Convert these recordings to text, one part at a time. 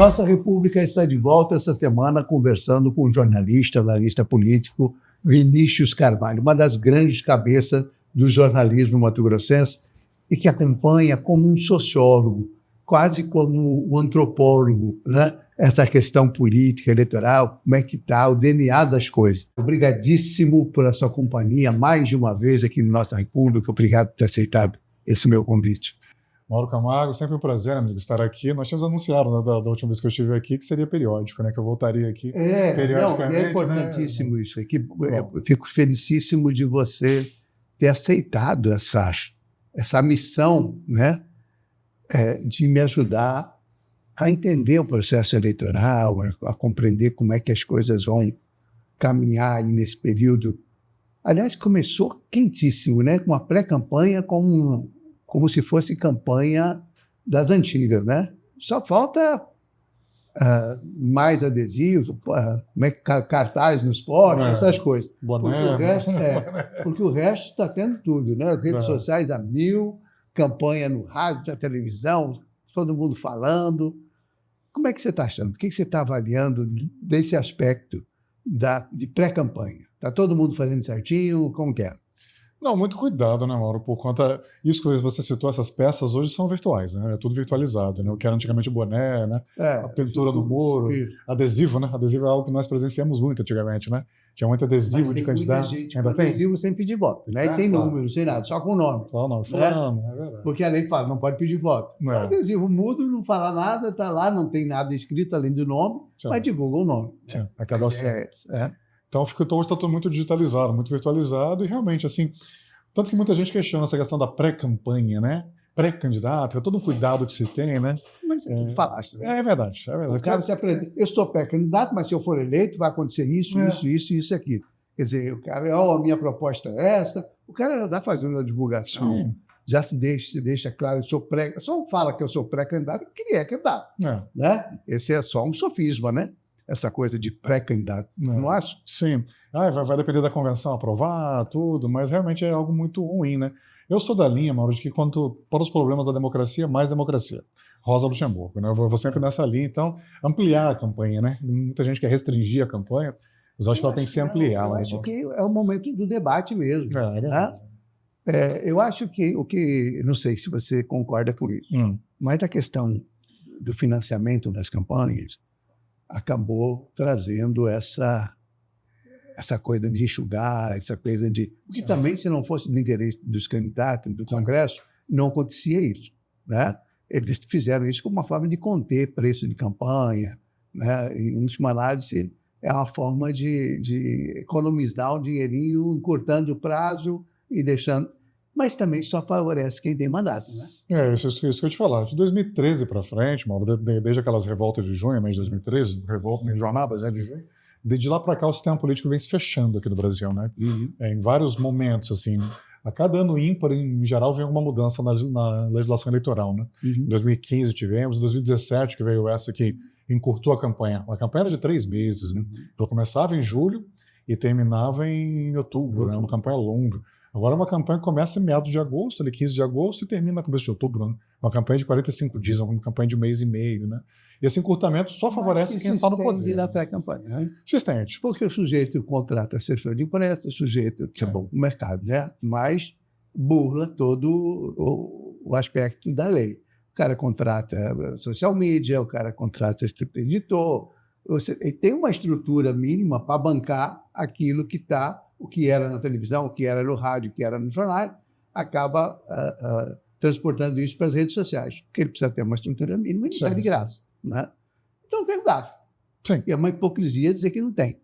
Nossa República está de volta essa semana conversando com o jornalista, analista político Vinícius Carvalho, uma das grandes cabeças do jornalismo mato-grossense e que acompanha como um sociólogo, quase como um antropólogo, né? Essa questão política, eleitoral, como é que está o DNA das coisas. Obrigadíssimo pela sua companhia mais de uma vez aqui no Nossa República. Obrigado por ter aceitado esse meu convite. Mauro Camargo, sempre um prazer, amigo, estar aqui. Nós tínhamos anunciado, né, da última vez que eu estive aqui que seria periódico, né, que eu voltaria aqui periodicamente. É importantíssimo, né? Isso aqui. Eu fico felicíssimo de você ter aceitado essa missão, né, de me ajudar a entender o processo eleitoral, a compreender como é que as coisas vão caminhar aí nesse período. Aliás, começou quentíssimo, né, com a pré-campanha como se fosse campanha das antigas, né? Só falta mais adesivos, cartaz nos postos, essas coisas. Boné. Porque o resto está tendo tudo, né? As redes sociais a mil, campanha no rádio, na televisão, todo mundo falando. Como é que você está achando? O que você está avaliando desse aspecto de pré-campanha? Está todo mundo fazendo certinho? Como que é? Não, muito cuidado, né, Mauro, por conta... Isso que você citou, essas peças hoje são virtuais, né? É tudo virtualizado, né? O que era antigamente o boné, né? A pintura no muro, adesivo, né? Adesivo é algo que nós presenciamos muito antigamente, né? Tinha muito adesivo de candidato. Ainda tem adesivo sem pedir voto, né? Sem número, sem nada, só com o nome. Só o nome, falando, é verdade. Porque a lei fala, não pode pedir voto. O adesivo mudo, não fala nada, está lá, não tem nada escrito além do nome, mas divulga o nome. Sim, acaba Então, hoje está tudo muito digitalizado, muito virtualizado, e realmente, assim, tanto que muita gente questiona essa questão da pré-campanha, né? Pré-candidato, é todo um cuidado que se tem, né? Mas é tudo falaste, né? É verdade, é verdade. O cara se aprende, eu sou pré-candidato, mas se eu for eleito, vai acontecer isso, isso, aqui. Quer dizer, o cara, a minha proposta é essa, o cara já está fazendo a divulgação, já se deixa claro, eu sou só fala que eu sou pré-candidato porque ele é candidato, né? Esse é só um sofisma, né? Essa coisa de pré-candidato, não acha? Sim. Vai depender da convenção aprovar, tudo, mas realmente é algo muito ruim, né? Eu sou da linha, Mauro, de que quanto para os problemas da democracia, mais democracia. Rosa Luxemburgo, né? Eu vou sempre nessa linha, então, ampliar a campanha, né? Muita gente quer restringir a campanha, mas eu acho que ela tem que ser ampliada. Eu acho que é o momento do debate mesmo. Eu acho que, não sei se você concorda com isso, mas a questão do financiamento das campanhas acabou trazendo essa coisa de enxugar, essa coisa de... Que também, se não fosse do interesse dos candidatos, do Congresso, não acontecia isso, né? Eles fizeram isso como uma forma de conter preço de campanha, né? Em última análise, é uma forma de economizar um dinheirinho, encurtando o prazo e deixando... Mas também só favorece quem tem mandato, né? Isso que eu ia te falar. De 2013 para frente, Mauro, desde aquelas revoltas de junho, mês de 2013, jornadas, né, de junho, de lá para cá o sistema político vem se fechando aqui no Brasil, né? Em vários momentos, assim, a cada ano ímpar, em geral, vem alguma mudança na legislação eleitoral, né? Em 2015 tivemos, em 2017 que veio essa que encurtou a campanha. A campanha era de 3 meses, né? Ela começava em julho e terminava em outubro, né? Uma campanha longa. Agora é uma campanha que começa em meados de agosto, ali 15 de agosto, e termina no começo de outubro, né? Uma campanha de 45 dias, uma campanha de 1 mês e meio, né? E esse encurtamento só favorece quem está no poder. Na pré-campanha, né? Existente. Porque o sujeito contrata assessor de imprensa, o sujeito é bom no mercado, né? Mas burla todo o aspecto da lei. O cara contrata social media, o cara contrata editor, ele tem uma estrutura mínima para bancar aquilo que está... o que era na televisão, o que era no rádio, o que era no jornal, acaba transportando isso para as redes sociais, porque ele precisa ter uma estrutura mínima e não está de graça, né? Então tem um gasto. E é uma hipocrisia dizer que não tem,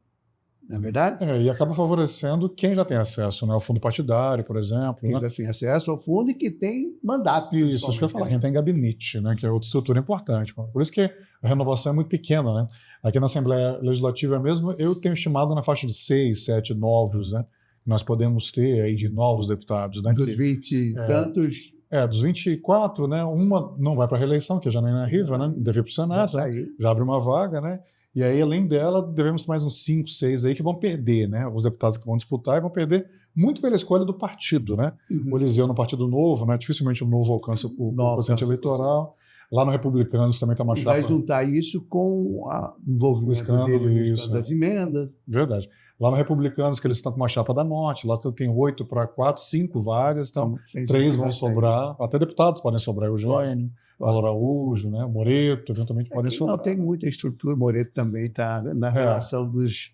não é verdade? E acaba favorecendo quem já tem acesso, né? Ao fundo partidário, por exemplo. Quem já tem acesso ao fundo e que tem mandato. Isso, acho que eu ia falar, quem tem gabinete, né? Que é outra estrutura importante. Por isso que a renovação é muito pequena, né? Aqui na Assembleia Legislativa mesmo, eu tenho estimado na faixa de 6, 7 novos, né? Nós podemos ter aí de novos deputados, né? Dos 20 e tantos... dos 24, né? Uma não vai para a reeleição, que é Janaína Riva, né? Deve ir para o Senado, já abre uma vaga, né? E aí, além dela, devemos mais uns 5, 6 aí que vão perder, né? Os deputados que vão disputar e vão perder muito pela escolha do partido, né? O Eliseu no Partido Novo, né? Dificilmente o Novo alcança o quociente eleitoral. Lá no Republicanos também está uma chapa. Vai juntar isso com o envolvimento o escândalo, isso, das emendas. Verdade. Lá no Republicanos, que eles estão com uma chapa da morte, lá tem 8 para 4, 5 vagas, então 3 vão sobrar. Até deputados podem sobrar, Eugênio, Paulo Araújo, né? Moreto, eventualmente podem sobrar. Não, tem muita estrutura, Moreto também está na relação dos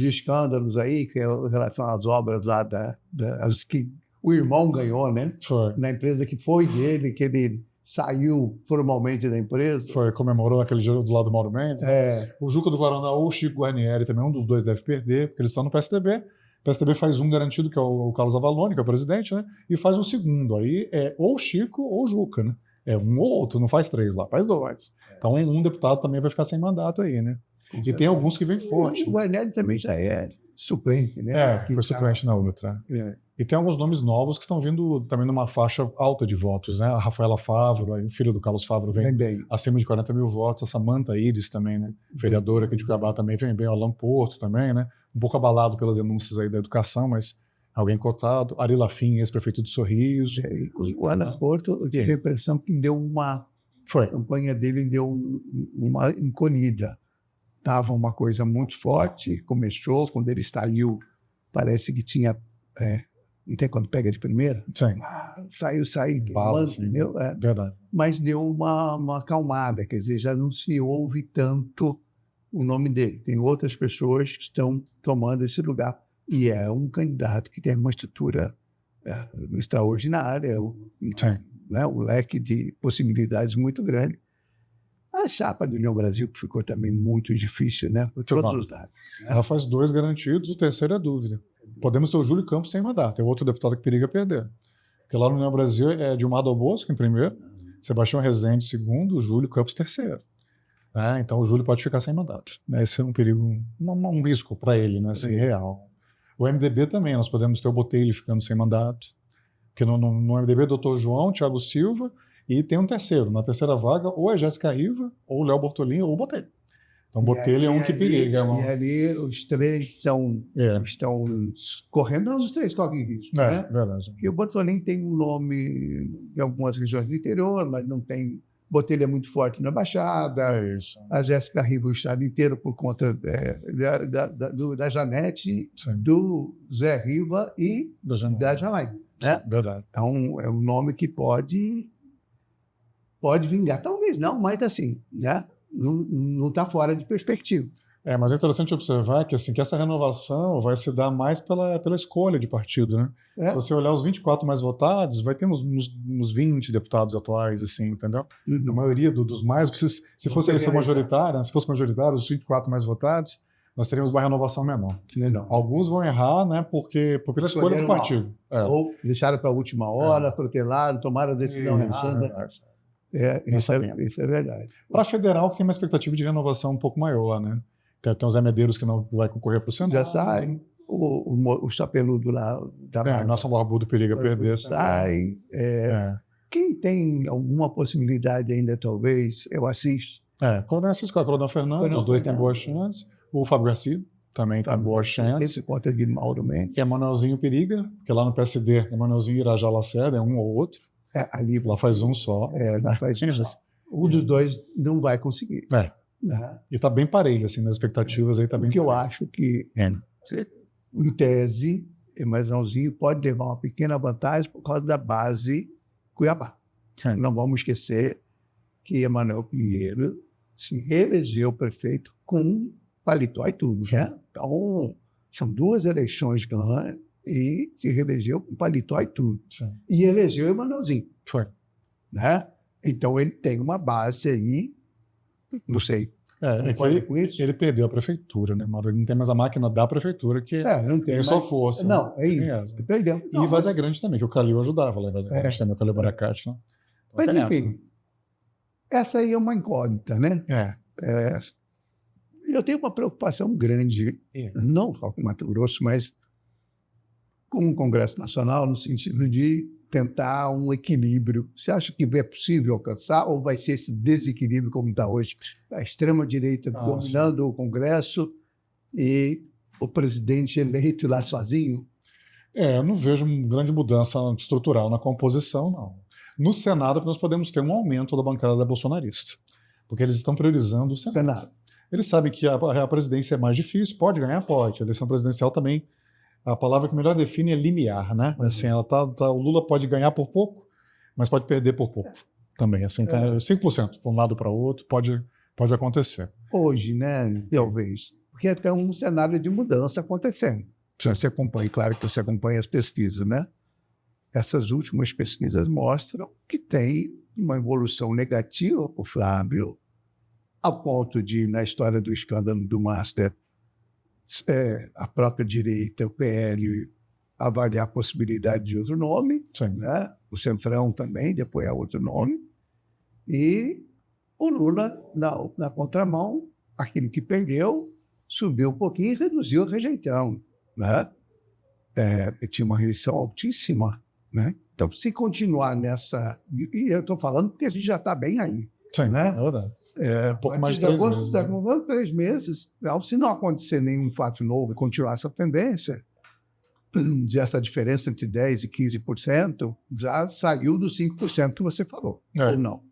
escândalos aí, que é em relação às obras lá as que o irmão ganhou, né? Na empresa que foi dele, que ele saiu formalmente da empresa. Comemorou aquele jogo do lado do Mauro Mendes. O Juca do Guaraná ou o Chico Guarnieri também, um dos dois deve perder, porque eles estão no PSDB. O PSDB faz um garantido, que é o Carlos Avalone, que é o presidente, né? E faz um segundo. Aí é ou o Chico ou o Juca, né? É um ou outro, não faz 3 lá, faz 2. Então um deputado também vai ficar sem mandato aí, né? E tem alguns que vêm forte. O Guarnieri também já é suplente, né? Foi suplente na outra. E tem alguns nomes novos que estão vindo também numa faixa alta de votos, né? A Rafaela Favro, o filho do Carlos Favro, vem acima de 40 mil votos. A Samantha Iris também, né? Vereadora aqui de Cuiabá também vem bem. O Alan Porto também, né? Um pouco abalado pelas denúncias aí da educação, mas alguém cotado. Ari Lafim, ex-prefeito de Sorriso. O Alan Porto, eu tive a impressão que deu a campanha dele deu uma encolhida. Estava uma coisa muito forte, começou, quando ele saiu, parece que tinha... não tem quando pega de primeira? Sim. Saiu. Bala, verdade. Mas deu uma acalmada, quer dizer, já não se ouve tanto o nome dele. Tem outras pessoas que estão tomando esse lugar. E é um candidato que tem uma estrutura extraordinária, né, o leque de possibilidades muito grande. A chapa do União Brasil, que ficou também muito difícil, né? Por todos os lados. Ela faz 2 garantidos, o terceiro é dúvida. Podemos ter o Júlio Campos sem mandato, é outro deputado que periga perder. Porque lá no União Brasil é Dilma Dal Bosco em primeiro, Sebastião Rezende em segundo, o Júlio Campos terceiro. Então o Júlio pode ficar sem mandato. Esse é um perigo, um risco para ele, né? Assim, real. O MDB também, nós podemos ter o Botelho ficando sem mandato. Porque no MDB, Dr. João, Thiago Silva, e tem um terceiro. Na terceira vaga, ou é Jéssica Riva, ou Léo Bortolin, ou o Botelho. Então, Botelho é um que periga. E ali os 3 estão correndo, os 3 correm risco. Né? Verdade. Porque o Bortolin tem um nome em algumas regiões do interior, mas não tem... Botelho é muito forte na Baixada. A Jéssica Riva o estado inteiro por conta da Janete, do Zé Riva e da Janaína. Né? Verdade. Então, é um nome que pode vingar. Talvez não, mas assim, né? Não está fora de perspectiva. Mas é interessante observar que essa renovação vai se dar mais pela escolha de partido, né? Se você olhar os 24 mais votados, vai ter uns 20 deputados atuais, assim, entendeu? A maioria dos mais, se fosse eleição majoritária, se fosse majoritário, os 24 mais votados, nós teríamos uma renovação menor. Alguns vão errar, né, pela escolha do partido. Ou deixaram para a última hora, protelaram, tomaram a decisão errada. Isso é verdade. Para federal, que tem uma expectativa de renovação um pouco maior, né? Tem o Zé Medeiros que não vai concorrer para o Senado. Já sai. O chapeludo lá da Nosso Barbudo periga perder. Sai. Quem tem alguma possibilidade ainda, talvez, eu assisto. Coronel Cisco, a Coronel Fernando, os dois têm boa chance. O Fábio Garcia também tem boa chance. Esse conta de Mauro Mendes. E Emanuelzinho periga, porque lá no PSD, Emanuelzinho e Irajá Lacerda é um ou outro. Ali lá faz um só. Lá faz um só. Um dos dois não vai conseguir. E está bem parelho, assim, nas expectativas aí tá bem parelho. Eu acho que, em tese, Emanuelzinho pode levar uma pequena vantagem por causa da base Cuiabá. Não vamos esquecer que Emanuel Pinheiro se reelegeu prefeito com paletó e tudo. Então, são 2 eleições ganhas e se reelegeu com paletó e tudo. E elegeu Emanuelzinho. Né? Então, ele tem uma base aí, não sei. Ele perdeu a prefeitura, né, Mauro? Ele não tem mais a máquina da prefeitura, que não tem só força. Não, é isso. Perdeu. E Vaza Grande também, que o Calil ajudava lá em Vaza Grande, também o Calil Baracate. Né? Mas, enfim, essa aí é uma incógnita, né? Eu tenho uma preocupação grande, não só com o Mato Grosso, mas com o Congresso Nacional, no sentido de tentar um equilíbrio. Você acha que é possível alcançar ou vai ser esse desequilíbrio como está hoje? A extrema-direita dominando o Congresso e o presidente eleito lá sozinho? Eu não vejo uma grande mudança estrutural na composição, não. No Senado, nós podemos ter um aumento da bancada bolsonarista, porque eles estão priorizando o Senado. Eles sabem que a presidência é mais difícil, pode ganhar forte. A eleição presidencial também, a palavra que melhor define é limiar, né? Assim, o Lula pode ganhar por pouco, mas pode perder por pouco também. Assim, 5% para um lado para o outro pode acontecer. Hoje, né? Talvez. Porque tem um cenário de mudança acontecendo. Você acompanha, claro que você acompanha as pesquisas, né? Essas últimas pesquisas mostram que tem uma evolução negativa para o Flávio, a ponto de, na história do escândalo do Master, a própria direita, o PL, avaliar a possibilidade de outro nome, né? O Centrão também, depois é outro nome, e o Lula, na contramão, aquele que perdeu, subiu um pouquinho e reduziu a rejeição, né? Tinha uma rejeição altíssima, né? Então, se continuar nessa... E eu estou falando porque a gente já está bem aí. Sim, né? É verdade. Um pouco mais de 3 meses. Né? 3 meses. Se não acontecer nenhum fato novo e continuar essa tendência, essa diferença entre 10% e 15% já saiu dos 5% que você falou, ou não?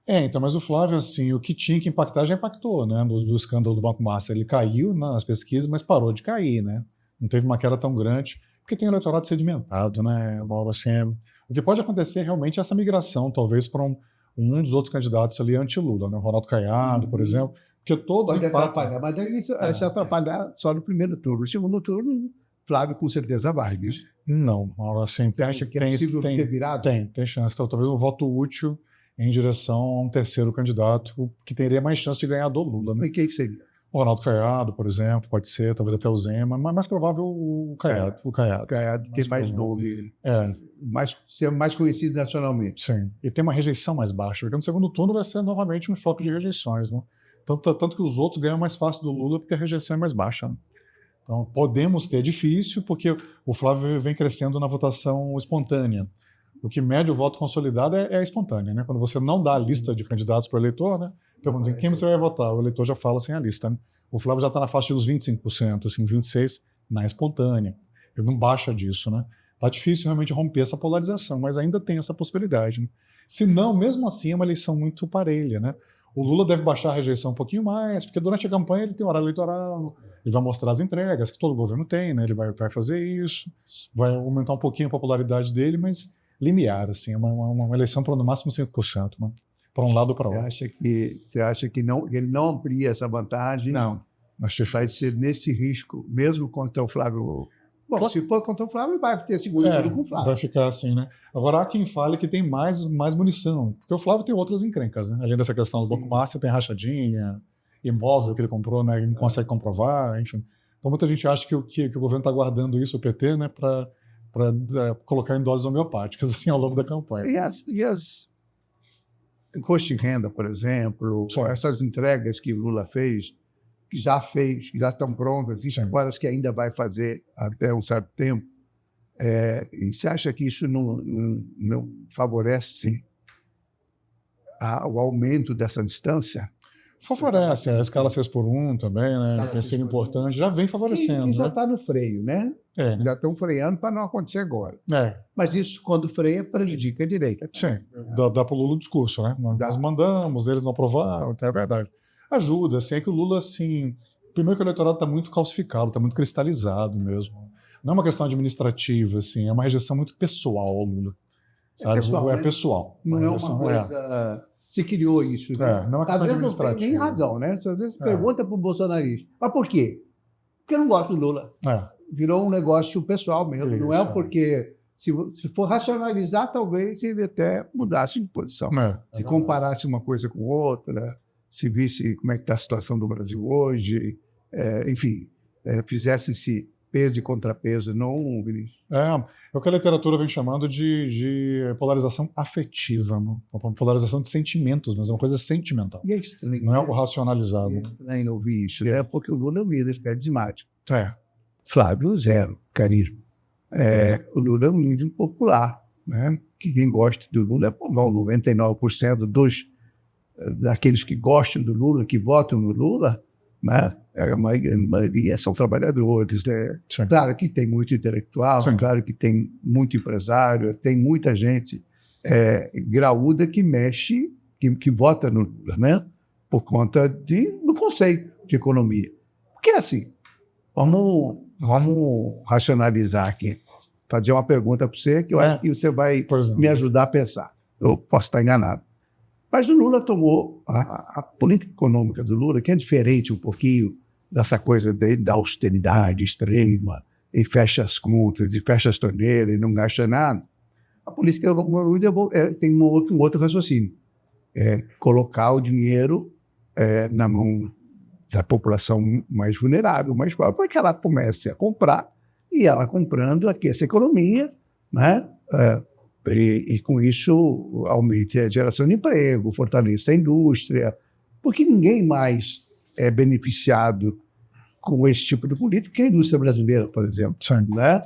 Então, mas o Flávio, assim, o que tinha que impactar já impactou, né? Do escândalo do Banco Master. Ele caiu nas pesquisas, mas parou de cair, né? Não teve uma queda tão grande, porque tem eleitorado sedimentado, né? Assim, o que pode acontecer realmente é essa migração, talvez, para um dos outros candidatos ali anti-Lula, né? O Ronaldo Caiado, por exemplo, porque todos empatam. Mas isso atrapalhar só no primeiro turno. No segundo turno, Flávio com certeza vai, né? Não, assim, você acha que é possível ter virado? Tem chance. Então, talvez um voto útil em direção a um terceiro candidato que teria mais chance de ganhar do Lula. Né? E quem seria? O Ronaldo Caiado, por exemplo, pode ser, talvez até o Zema, mas mais provável o Caiado. O Caiado tem mais nome. Ser mais conhecido nacionalmente. Sim, e tem uma rejeição mais baixa, porque no segundo turno vai ser novamente um choque de rejeições. Né? Tanto que os outros ganham mais fácil do Lula porque a rejeição é mais baixa. Né? Então podemos ter, difícil, porque o Flávio vem crescendo na votação espontânea. O que mede o voto consolidado é a espontânea, né? Quando você não dá a lista de candidatos para o eleitor, né? Pergunta em quem você vai votar, o eleitor já fala sem a lista. Né? O Flávio já está na faixa dos 25%, assim, 26% na espontânea. Ele não baixa disso, né? Tá difícil realmente romper essa polarização, mas ainda tem essa possibilidade. Né? Se não, mesmo assim, é uma eleição muito parelha, né? O Lula deve baixar a rejeição um pouquinho mais, porque durante a campanha ele tem horário eleitoral, ele vai mostrar as entregas que todo governo tem, né? Ele vai fazer isso, vai aumentar um pouquinho a popularidade dele, mas limiar, assim, uma eleição para no máximo 5%, né? Para um lado ou para outro. Você acha que ele não amplia essa vantagem? Não. Acho que vai ser nesse risco, mesmo contra o Flávio. Bom, claro. Se for contra o Flávio, vai ter segundo turno com o Flávio. Vai ficar assim, né? Agora, há quem fale que tem mais munição, porque o Flávio tem outras encrencas, né? Além dessa questão do Banco Master, tem rachadinha, imóvel que ele comprou, né? Ele não consegue comprovar, enfim. Então, muita gente acha que o governo está guardando isso, o PT, né? Para colocar em doses homeopáticas, assim, ao longo da campanha. E as imposto de renda, por exemplo, essas entregas que o Lula fez, que já estão prontas, e agora as que ainda vai fazer até um certo tempo, e você acha que isso não favorece o aumento dessa distância? Favorece, a escala 6x1 também, né? Tem sido importante, já vem favorecendo. E já está no freio, né? Já estão freando para não acontecer agora. Mas isso, quando freia, prejudica a direita. Sim, dá para o Lula o discurso, né? Nós mandamos, eles não aprovaram, então é verdade. Ajuda, assim, é que o Lula, assim... Primeiro que o eleitorado está muito calcificado, está muito cristalizado mesmo. Não é uma questão administrativa, assim, é uma rejeição muito pessoal ao Lula. Sabe? É pessoal. Não é uma coisa... Se criou isso. Né? Não é uma questão administrativa. Não tem nem razão, né? Você às vezes pergunta para o bolsonarista, mas por quê? Porque eu não gosto do Lula. Virou um negócio pessoal mesmo. Isso, não é porque... Se for racionalizar, talvez ele até mudasse de posição. Se comparasse uma coisa com outra, se visse como é que está a situação do Brasil hoje, enfim, fizesse esse peso e contrapeso, não... É o que a literatura vem chamando de polarização afetiva, né? Uma polarização de sentimentos, mas é uma coisa sentimental. E é estranho. Não é algo racionalizado. É estranho ouvir isso, porque o Lula é um líder carismático. Flávio, zero carisma. O Lula é um líder popular, né? Que quem gosta do Lula é 99% daqueles que gostam do Lula, que votam no Lula, né? A maioria são trabalhadores. Né? Claro que tem muito intelectual, claro que tem muito empresário, tem muita gente graúda que mexe, que vota no Lula, né? Por conta do conceito de economia. Porque assim, vamos racionalizar aqui. Fazer uma pergunta para você que eu acho que você vai me ajudar a pensar. Eu posso estar enganado. Mas o Lula tomou a política econômica do Lula, que é diferente um pouquinho dessa coisa da austeridade extrema, e fecha as contas, e fecha as torneiras, e não gasta nada. A política econômica tem um outro raciocínio. Colocar o dinheiro na mão da população mais vulnerável, mais pobre, para que ela comece a comprar, e ela comprando aquece a economia, né? E com isso aumente a geração de emprego, fortaleça a indústria, porque ninguém mais é beneficiado com esse tipo de política que a indústria brasileira, por exemplo, né?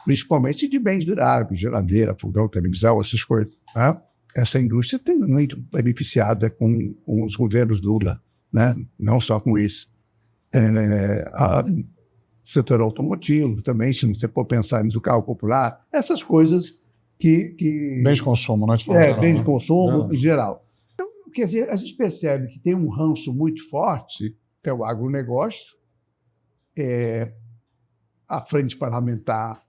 Principalmente de bens duráveis, geladeira, fogão, televisão, essas coisas. Né? Essa indústria tem muito beneficiada com os governos Lula, né? Não só com isso. O setor automotivo também, se você for pensar no carro popular, essas coisas que bens de consumo, não é de forma geral. Bens de consumo em geral. Então, quer dizer, a gente percebe que tem um ranço muito forte, que é o agronegócio, a frente parlamentar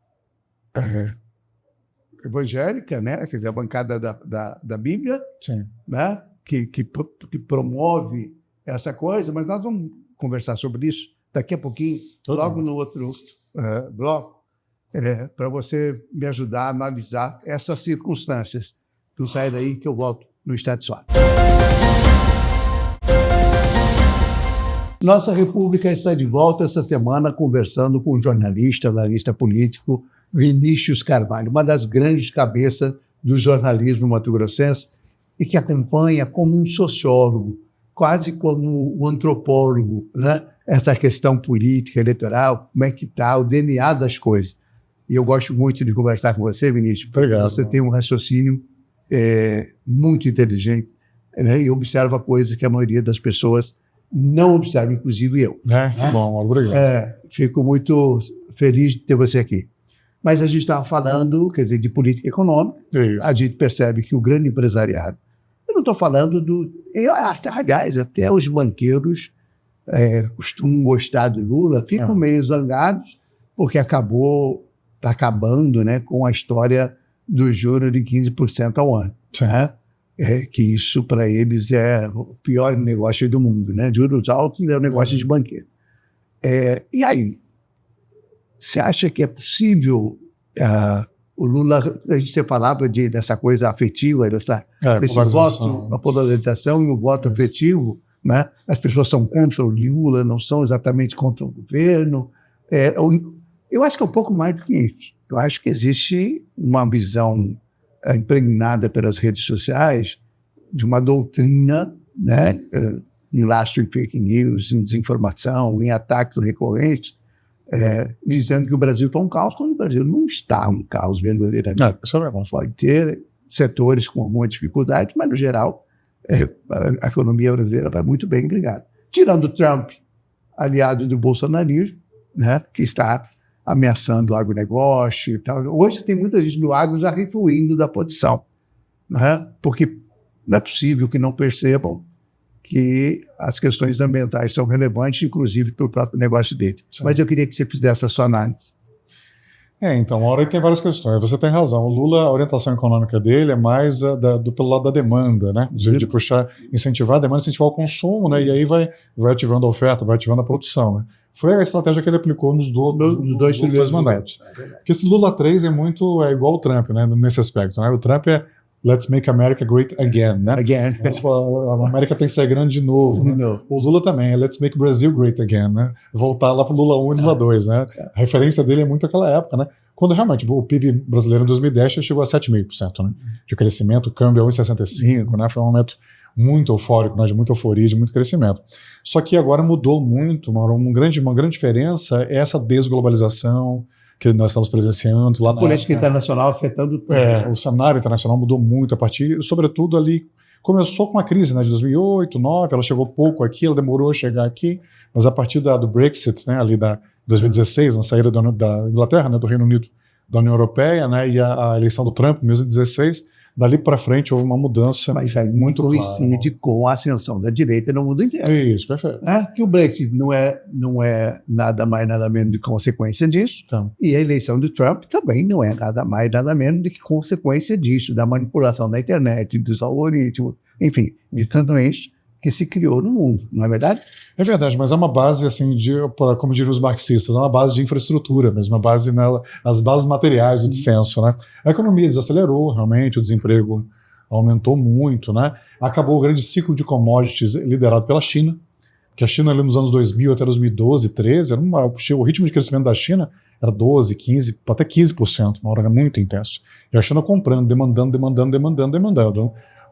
evangélica, né? Quer dizer, a bancada da Bíblia, né? Que promove essa coisa, mas nós vamos conversar sobre isso daqui a pouquinho, logo no outro bloco, para você me ajudar a analisar essas circunstâncias. Tu sai daí que eu volto no Estado Suave. Nossa República está de volta essa semana conversando com o jornalista, analista político Vinícius Carvalho, uma das grandes cabeças do jornalismo mato-grossense e que acompanha como um sociólogo, quase como um antropólogo, né? Essa questão política, eleitoral, como é que está o DNA das coisas. E eu gosto muito de conversar com você, Vinícius. Obrigado. Você tem um raciocínio muito inteligente, né? E observa coisas que a maioria das pessoas não observa, inclusive eu. Bom, obrigado. Fico muito feliz de ter você aqui. Mas a gente estava falando, quer dizer, de política econômica. Isso. A gente percebe que o grande empresariado... Eu não estou falando aliás, até os banqueiros costumam gostar do Lula, ficam meio zangados, porque está acabando, né, com a história do juro de 15% ao ano. Né? Que isso, para eles, é o pior negócio do mundo. Né? Juros altos é o negócio de banqueiro. E aí, você acha que é possível o Lula, a gente falava dessa coisa afetiva, desse voto, a polarização e o voto afetivo, né? As pessoas são contra o Lula, não são exatamente contra o governo. Eu acho que é um pouco mais do que isso. Eu acho que existe uma visão impregnada pelas redes sociais de uma doutrina, né? Em lastro em fake news, em desinformação, em ataques recorrentes, dizendo que o Brasil está um caos, quando o Brasil não está um caos verdadeiramente. Pode ter setores com alguma dificuldade, mas, no geral, a economia brasileira vai muito bem, obrigado. Tirando o Trump, aliado do bolsonarismo, né, que está ameaçando o agronegócio e tal. Hoje tem muita gente do agro já refluindo da posição, né, porque não é possível que não percebam que as questões ambientais são relevantes, inclusive para o próprio negócio dele. Sim. Mas eu queria que você fizesse a sua análise. Então, a hora tem várias questões. Você tem razão. O Lula, a orientação econômica dele é mais pelo lado da demanda, né? De puxar, incentivar a demanda, incentivar o consumo, né? E aí vai ativando a oferta, vai ativando a produção, né? Foi a estratégia que ele aplicou nos dois primeiros mandatos. Porque esse Lula 3 é igual o Trump, né? Nesse aspecto, né? O Trump é Let's make America great again, né? Again. A América tem que ser grande de novo. Né? O Lula também é Let's make Brazil great again, né? Voltar lá para o Lula 1 e Lula 2, né? A referência dele é muito aquela época, né? Quando realmente o PIB brasileiro em 2010 chegou a 7,5%, né? De crescimento, o câmbio é 1,65%, né? Foi um momento muito eufórico, né? De muita euforia, de muito crescimento. Só que agora mudou muito, uma grande diferença é essa desglobalização que nós estamos presenciando lá na política internacional afetando tudo. O cenário internacional mudou muito a partir, sobretudo ali, começou com a crise, né, de 2008, 2009, ela chegou pouco aqui, ela demorou a chegar aqui, mas a partir do Brexit, né, ali da 2016, na saída da Inglaterra, né, do Reino Unido da União Europeia, né, e a eleição do Trump em 2016, Dali para frente houve uma mudança muito coincide com a ascensão da direita no mundo inteiro. Isso, perfeito. Que o Brexit não é nada mais, nada menos de consequência disso. Então. E a eleição de Trump também não é nada mais, nada menos do que consequência disso, da manipulação da internet, dos algoritmos, enfim, de tanto isso que se criou no mundo, não é verdade? É verdade, mas é uma base, assim, como diriam os marxistas, é uma base de infraestrutura mesmo, uma base as bases materiais do dissenso, né? A economia desacelerou, realmente, o desemprego aumentou muito, né? Acabou o grande ciclo de commodities liderado pela China, que a China ali nos anos 2000 até 2012, 13, o ritmo de crescimento da China era 12, 15, até 15%, uma hora muito intenso. E a China comprando, demandando.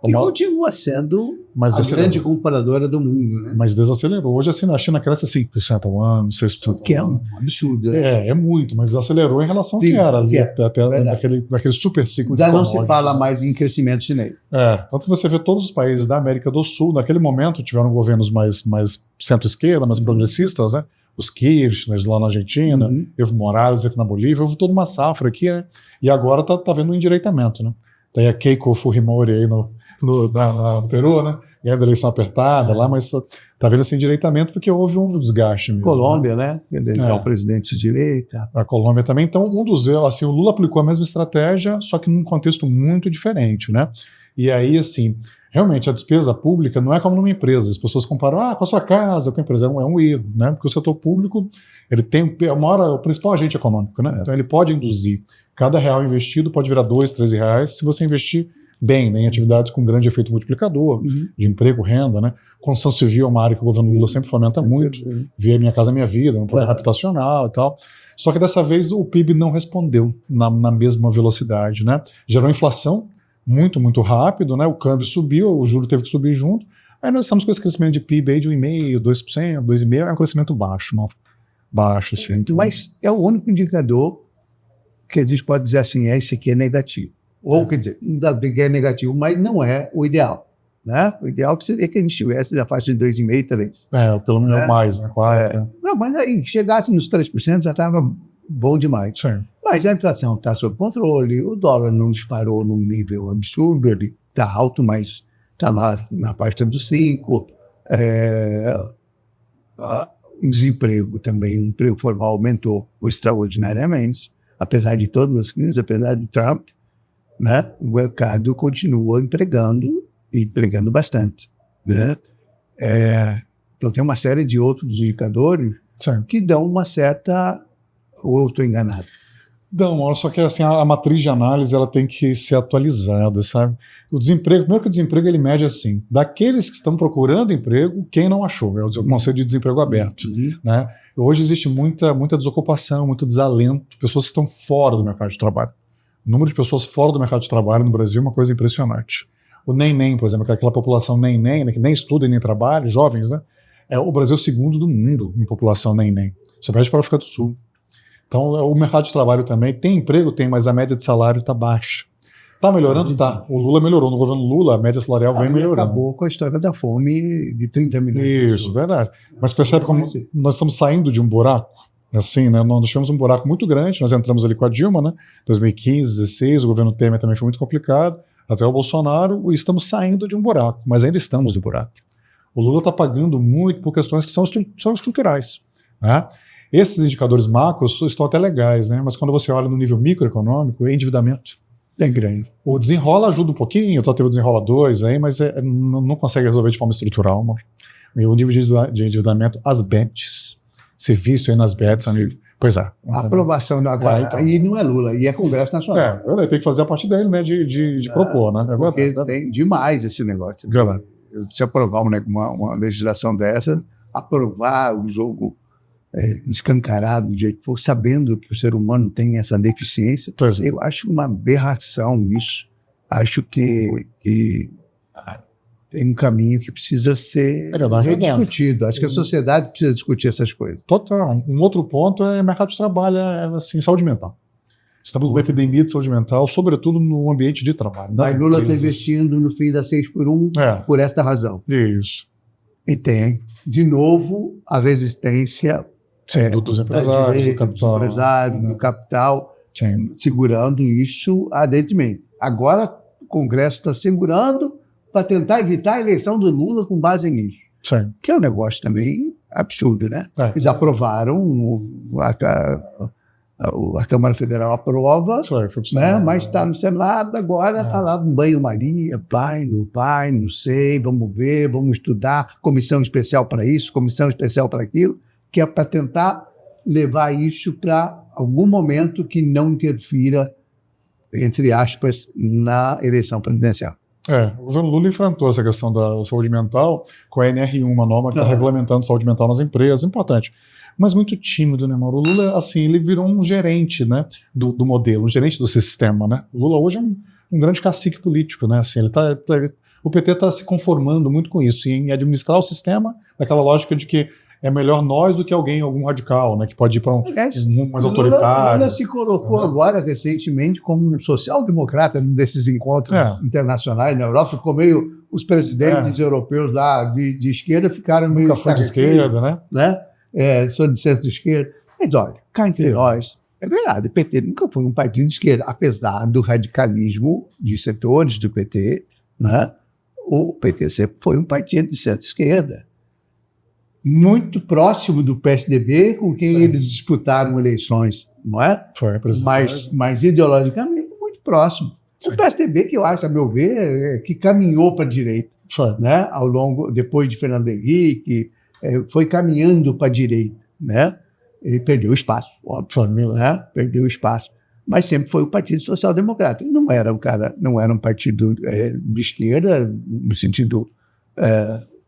E continua sendo a grande compradora do mundo, né? Mas desacelerou. Hoje assim, a China cresce 5% ao ano, 6% que é um absurdo. É muito, mas desacelerou em relação ao que era ali, até naquele super ciclo de commodities. Já não se fala mais em crescimento chinês. Tanto que você vê todos os países da América do Sul, naquele momento tiveram governos mais centro-esquerda, mais progressistas, né? Os Kirchner lá na Argentina, Evo Morales aqui na Bolívia, houve toda uma safra aqui, né? E agora tá vendo um endireitamento, né? Tem a Keiko Fujimori aí no Peru, né? E a eleição apertada lá, mas tá vendo esse endireitamento porque houve um desgaste mesmo. Colômbia, né? É o presidente de direita. A Colômbia também. Então, o Lula aplicou a mesma estratégia, só que num contexto muito diferente, né? E aí, assim, realmente a despesa pública não é como numa empresa. As pessoas comparam com a sua casa, com a empresa. É um erro, né? Porque o setor público, ele tem o principal agente econômico, né? Então ele pode induzir. Cada real investido pode virar 2, 13 reais se você investir bem, né, em atividades com grande efeito multiplicador, de emprego, renda, né? Construção civil é uma área que o governo Lula sempre fomenta muito, via Minha Casa Minha Vida, um programa habitacional e tal. Só que dessa vez o PIB não respondeu na mesma velocidade, né? Gerou inflação muito, muito rápido, né? O câmbio subiu, o juro teve que subir junto. Aí nós estamos com esse crescimento de PIB aí de 1,5%, 2%, 2,5%, é um crescimento baixo, não? Baixo, assim. Então. Mas é o único indicador que a gente pode dizer assim, esse aqui é negativo. Ou, quer dizer, ainda bem que é negativo, mas não é o ideal. Né? O ideal seria que a gente estivesse na faixa de 2,5%, 3%. Pelo menos mais, né? 4%. Não, mas aí, chegasse nos 3% já estava bom demais. Sim. Mas a inflação está sob controle, o dólar não disparou num nível absurdo, ele está alto, mas está na faixa dos 5%. O desemprego também, o emprego formal aumentou extraordinariamente, apesar de todas as crises, apesar de Trump. Né? O mercado continua empregando bastante. Né? Então tem uma série de outros indicadores que dão uma certa... Ou eu estou enganado? Não, só que assim, a matriz de análise ela tem que ser atualizada, sabe? O desemprego, primeiro que o desemprego ele mede assim, daqueles que estão procurando emprego, quem não achou, é o conceito de desemprego aberto. Né? Hoje existe muita desocupação, muito desalento, pessoas que estão fora do mercado de trabalho. O número de pessoas fora do mercado de trabalho no Brasil é uma coisa impressionante. O nem-nem, por exemplo, aquela população nem-nem, né, que nem estuda e nem trabalha, jovens, né? O Brasil é o segundo do mundo em população nem-nem. Você perde para a África do Sul. Então, o mercado de trabalho também tem emprego, mas a média de salário está baixa. Está melhorando? Tá. O Lula melhorou. No governo Lula, a média salarial vem melhorando. Acabou com a história da fome de 30 milhões. Isso, verdade. Mas percebe como nós estamos saindo de um buraco? Assim, né? Nós tivemos um buraco muito grande, nós entramos ali com a Dilma, né? 2015, 2016, o governo Temer também foi muito complicado, até o Bolsonaro, e estamos saindo de um buraco, mas ainda estamos no buraco. O Lula está pagando muito por questões que são estruturais. Né? Esses indicadores macros estão até legais, né? Mas quando você olha no nível microeconômico, é endividamento. É grande. O desenrola ajuda um pouquinho, teve o desenrola 2 aí, mas não consegue resolver de forma estrutural. Mano. E o nível de endividamento, as bets. Serviço aí nas bets, amigo. Pois é. A aprovação agora. Então. Aí não é Lula, aí é Congresso Nacional. Tem que fazer a parte dele, né? De propor, né? Agora, porque tem demais esse negócio. Se aprovar uma legislação dessa, aprovar o jogo escancarado, sabendo que o ser humano tem essa deficiência, eu acho uma aberração isso. Acho que tem um caminho que precisa ser discutido. Acho que a sociedade precisa discutir essas coisas. Total. Um outro ponto é mercado de trabalho, assim, saúde mental. Estamos numa epidemia de saúde mental, sobretudo no ambiente de trabalho. Mas Lula está investindo no fim da 6x1 por esta razão. Isso. E tem, de novo, a resistência dos empresários, do capital, segurando isso ardentemente. Agora Congresso está segurando para tentar evitar a eleição do Lula com base nisso. Sim. Que é um negócio também absurdo, né? Eles aprovaram, a Câmara Federal aprova, né? Mas está no Senado agora, está lá no banho-maria, não sei, vamos ver, vamos estudar, comissão especial para isso, comissão especial para aquilo, que é para tentar levar isso para algum momento que não interfira, entre aspas, na eleição presidencial. O governo Lula enfrentou essa questão da saúde mental com a NR1, uma norma que está regulamentando saúde mental nas empresas, importante. Mas muito tímido, né, Mauro? O Lula, assim, ele virou um gerente, né, do modelo, um gerente do sistema, né? O Lula hoje é um grande cacique político, né? Assim, o PT está se conformando muito com isso, em administrar o sistema, naquela lógica de que é melhor nós do que algum radical, né, que pode ir para um mais autoritário. O Lula se colocou agora, recentemente, como um social-democrata num desses encontros internacionais na Europa. Ficou meio... Os presidentes europeus lá de esquerda ficaram meio... Nunca foi de esquerda, né? Sou de centro-esquerda. Mas, olha, cá entre nós, é verdade, o PT nunca foi um partido de esquerda, apesar do radicalismo de setores do PT, né? O PT sempre foi um partido de centro-esquerda, muito próximo do PSDB, com quem eles disputaram eleições, não é? Mas ideologicamente muito próximo. O PSDB, que eu acho, a meu ver, que caminhou para a direita, né? Ao longo, depois de Fernando Henrique, foi caminhando para a direita, né? Ele perdeu espaço, óbvio, né? Perdeu espaço. Mas sempre foi o Partido Social Democrata. Não era um partido de esquerda, no sentido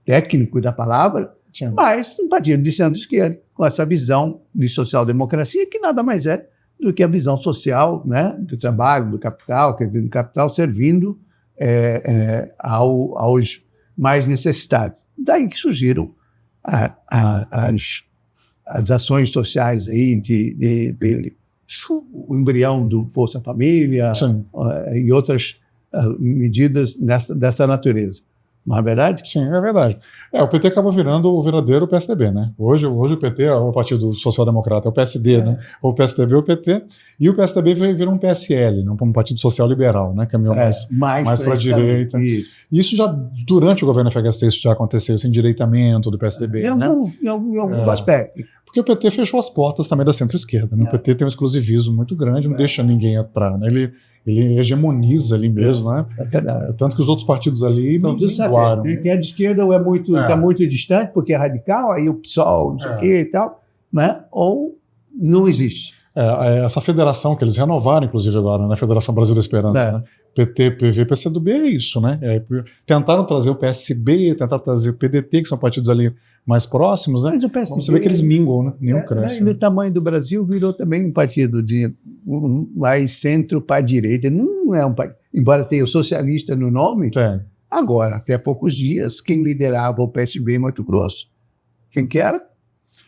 técnico da palavra, mas um partido de centro-esquerda, com essa visão de social-democracia, que nada mais é do que a visão social, né, do trabalho, do capital, quer dizer, do capital servindo aos mais necessitados. Daí que surgiram as ações sociais aí o embrião do Bolsa Família e outras medidas dessa natureza. Não é verdade? Sim, é verdade. O PT acaba virando o verdadeiro PSDB, né? Hoje o PT é o Partido Social Democrata, é o PSD, né? O PSDB é o PT, e o PSDB virou um PSL, né? Um Partido Social Liberal, né? Caminhou mais para a direita. E isso já, durante o governo FHC, isso já aconteceu, esse endireitamento do PSDB, né? Em algum aspecto. Porque o PT fechou as portas também da centro-esquerda, né? O PT tem um exclusivismo muito grande, não deixa ninguém entrar, né? Ele hegemoniza ali mesmo, né? Tanto que os outros partidos ali minguaram. Quem é de esquerda ou está muito distante, porque é radical, aí o PSOL, não sei o quê e tal, né? Ou não existe. Essa federação que eles renovaram, inclusive, agora, né? Federação Brasil da Esperança, né? PT, PV, PCdoB é isso, né? Tentaram trazer o PSB, tentaram trazer o PDT, que são partidos ali mais próximos, né? Mas o PSB, você vê que eles minguam, né? Nenhum cresce. E no tamanho do Brasil virou também um partido de mais centro para a direita. Não é um partido, embora tenha o socialista no nome. Agora, até poucos dias, quem liderava o PSB em Mato Grosso? Quem que era?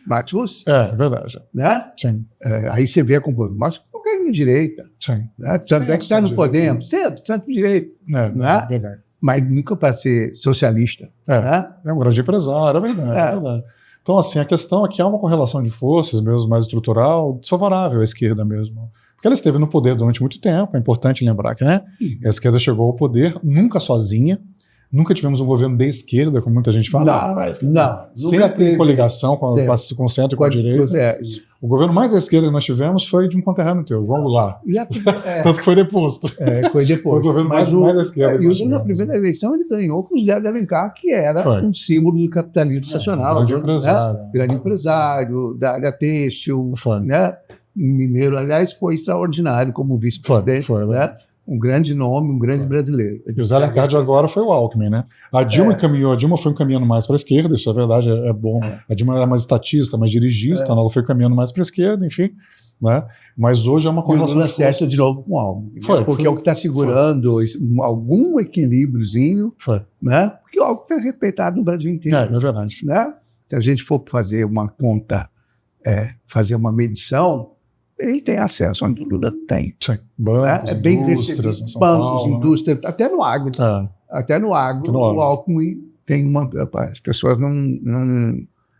Max Russo. É verdade. Né? Sim. Aí você vê a composição. Mas qualquer de direita. Sim. Né? Tanto é que está no Podemos. Centro-direita. É verdade. Mas nunca para ser socialista. Né? É um grande empresário, é verdade. Então, assim, a questão é que há uma correlação de forças mesmo, mais estrutural, desfavorável à esquerda mesmo. Porque ela esteve no poder durante muito tempo, é importante lembrar que, né? A esquerda chegou ao poder nunca sozinha. Nunca tivemos um governo de esquerda, como muita gente fala. Não. Sempre em coligação com o centro e com a direita. O governo mais à esquerda que nós tivemos foi de um conterrâneo teu, João Goulart. Tanto que foi deposto. Foi depois. Foi o governo mais à esquerda. E na primeira eleição ele ganhou com o Zé de Alencar, que era um símbolo do capitalismo nacional. Grande empresário, da área têxtil, né? Mineiro, aliás, foi extraordinário como vice-presidente. Né? Um grande nome, um grande brasileiro. E o Zé Alencar de agora foi o Alckmin, né? A Dilma foi caminhando mais para a esquerda, isso é verdade, é bom. A Dilma era mais estatista, mais dirigista, ela foi caminhando mais para a esquerda, enfim. Né? Mas hoje é uma correlação. E o Lula acerta de novo com o Alckmin. Porque é o que está segurando algum equilíbriozinho, né? Porque o Alckmin é respeitado no Brasil inteiro. É verdade. Né? Se a gente for fazer uma conta, fazer uma medição, ele tem acesso onde o Lula tem. Sim. Bancos, bem indústrias, recebido. Bancos, indústrias, até no agro. Até no agro, o Alckmin tem uma... As pessoas não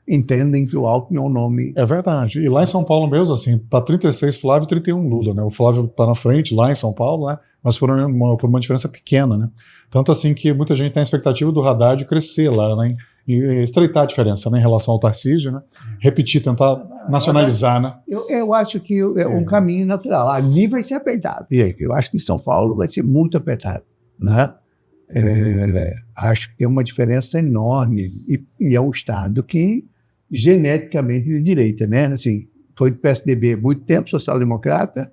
entendem que o Alckmin é um nome... É verdade. E lá em São Paulo mesmo, assim, tá 36 Flávio e 31 Lula, né? O Flávio tá na frente lá em São Paulo, né? Mas por uma diferença pequena, né? Tanto assim que muita gente tem a expectativa do Haddad crescer lá, né? E estreitar a diferença, né? Em relação ao Tarcísio, né? Repetir, tentar nacionalizar, né? Eu acho que é um caminho natural. Ali vai ser apertado. E aí, eu acho que em São Paulo vai ser muito apertado, né? Acho que tem uma diferença enorme. E é um estado que geneticamente de direita, né? Assim, foi do PSDB muito tempo, social-democrata,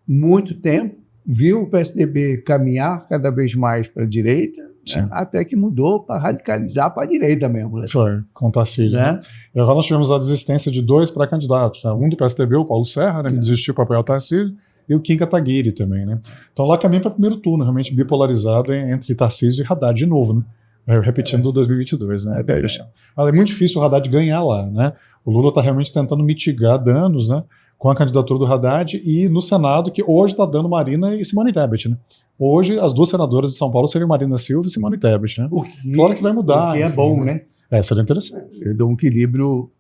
muito tempo, viu o PSDB caminhar cada vez mais para a direita, né? Até que mudou para radicalizar para a direita mesmo. Né? Foi, com o Tarcísio. Né? E agora nós tivemos a desistência de 2 pré-candidatos, né? Um do PSDB, o Paulo Serra, né? Que desistiu para apoiar o Tarcísio, e o Kim Kataguiri também, né? Então lá caminha para o primeiro turno, realmente bipolarizado entre Tarcísio e Haddad de novo, né? Repetindo 2022, né? É muito difícil o Haddad ganhar lá, né? O Lula está realmente tentando mitigar danos, né? Com a candidatura do Haddad e no Senado, que hoje está dando Marina e Simone Tebet, né? Hoje, as 2 senadoras de São Paulo seriam Marina Silva e Simone Tebet, né? Claro que vai mudar. O que é bom, né? Seria interessante. Eu dou um equilíbrio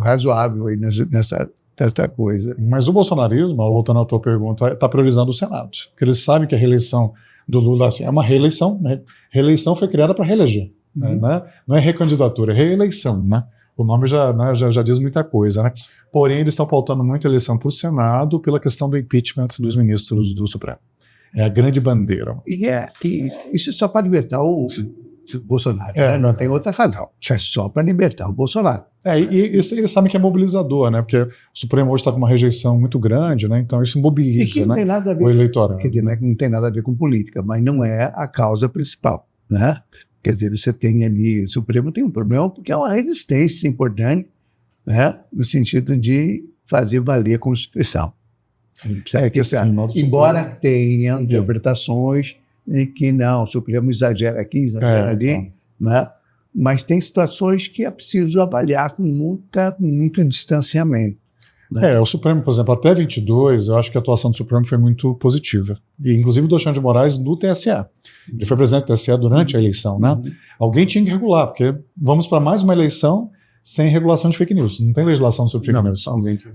razoável aí nessa coisa. Mas o bolsonarismo, voltando à tua pergunta, está priorizando o Senado. Porque eles sabem que a reeleição do Lula assim, é uma reeleição, né? Reeleição foi criada para reeleger, né? Não é recandidatura, é reeleição, né? O nome já diz muita coisa, né? Porém, eles estão pautando muito a eleição para o Senado pela questão do impeachment dos ministros do Supremo. É a grande bandeira. E isso é só para libertar o Bolsonaro, né? Não tem outra razão. Isso é só para libertar o Bolsonaro. E eles sabem que é mobilizador, né? Porque o Supremo hoje está com uma rejeição muito grande, né? Então isso mobiliza, né? O eleitorado. Quer dizer, não tem nada a ver com política, mas não é a causa principal, né? Quer dizer, você tem ali, o Supremo tem um problema porque é uma resistência importante, né? No sentido de fazer valer a Constituição. Embora tenha interpretações em que não, o Supremo exagera aqui, exagera ali, né? Mas tem situações que é preciso avaliar com muito distanciamento. Né? O Supremo, por exemplo, até 22, eu acho que a atuação do Supremo foi muito positiva. E, inclusive, do Alexandre de Moraes no TSE. Ele foi presidente do TSE durante a eleição, né? Alguém tinha que regular, porque vamos para mais uma eleição sem regulação de fake news. Não tem legislação sobre fake news.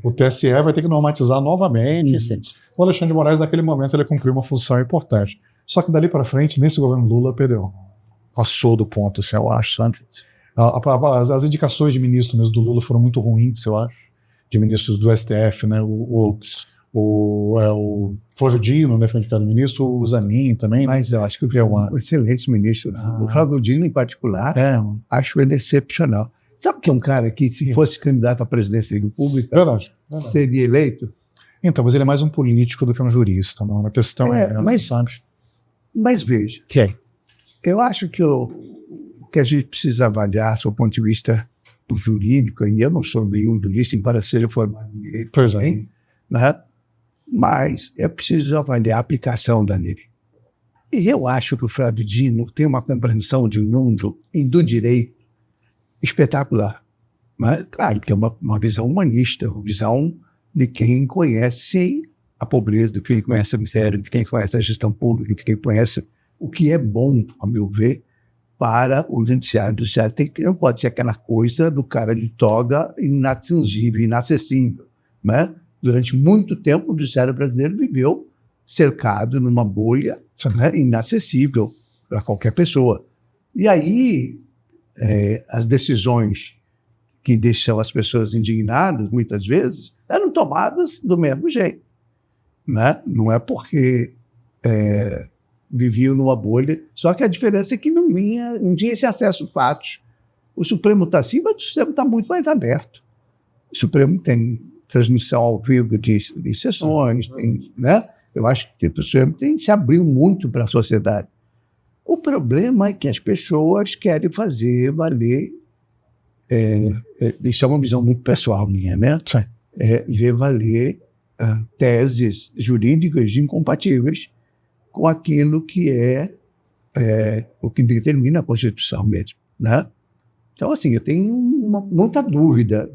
O TSE vai ter que normatizar novamente. Enfim. O Alexandre de Moraes, naquele momento, ele cumpriu uma função importante. Só que dali para frente, nesse governo Lula, perdeu. Passou do ponto, assim, eu acho, sabe? As indicações de ministro mesmo do Lula foram muito ruins, eu acho. De ministros do STF, né? O Flávio Dino, né? Foi indicado ministro, o Zanin também. Mas eu acho que é um excelente ministro. O Flávio Dino, em particular, acho ele excepcional. Sabe que é um cara que, se fosse candidato à presidência da República, seria eleito? Então, mas ele é mais um político do que um jurista. Não? A questão mas veja, eu acho que o que a gente precisa avaliar, do ponto de vista jurídico, e eu não sou nenhum jurista, embora seja formado em direito, né? Mas é preciso avaliar a aplicação da lei. E eu acho que o Flávio Dino tem uma compreensão de mundo e do direito espetacular. Mas, claro, que é uma visão humanista, uma visão de quem conhece a pobreza, de quem conhece a miséria, de quem conhece a gestão pública, de quem conhece o que é bom, a meu ver, para o judiciário. O judiciário não pode ser aquela coisa do cara de toga inatingível, inacessível. Né? Durante muito tempo, o judiciário brasileiro viveu cercado numa bolha, né, inacessível para qualquer pessoa. E aí, as decisões que deixam as pessoas indignadas, muitas vezes, eram tomadas do mesmo jeito. Né? Não é porque viviam numa bolha, só que a diferença é que não tinha esse acesso a fatos. O Supremo está assim, mas o Supremo está muito mais aberto. O Supremo tem transmissão ao vivo de sessões, né? Eu acho que o Supremo se abriu muito para a sociedade. O problema é que as pessoas querem fazer valer, isso é uma visão muito pessoal minha, né? Ver valer teses jurídicas incompatíveis com aquilo que o que determina a Constituição mesmo, né? Então, assim, eu tenho muita dúvida.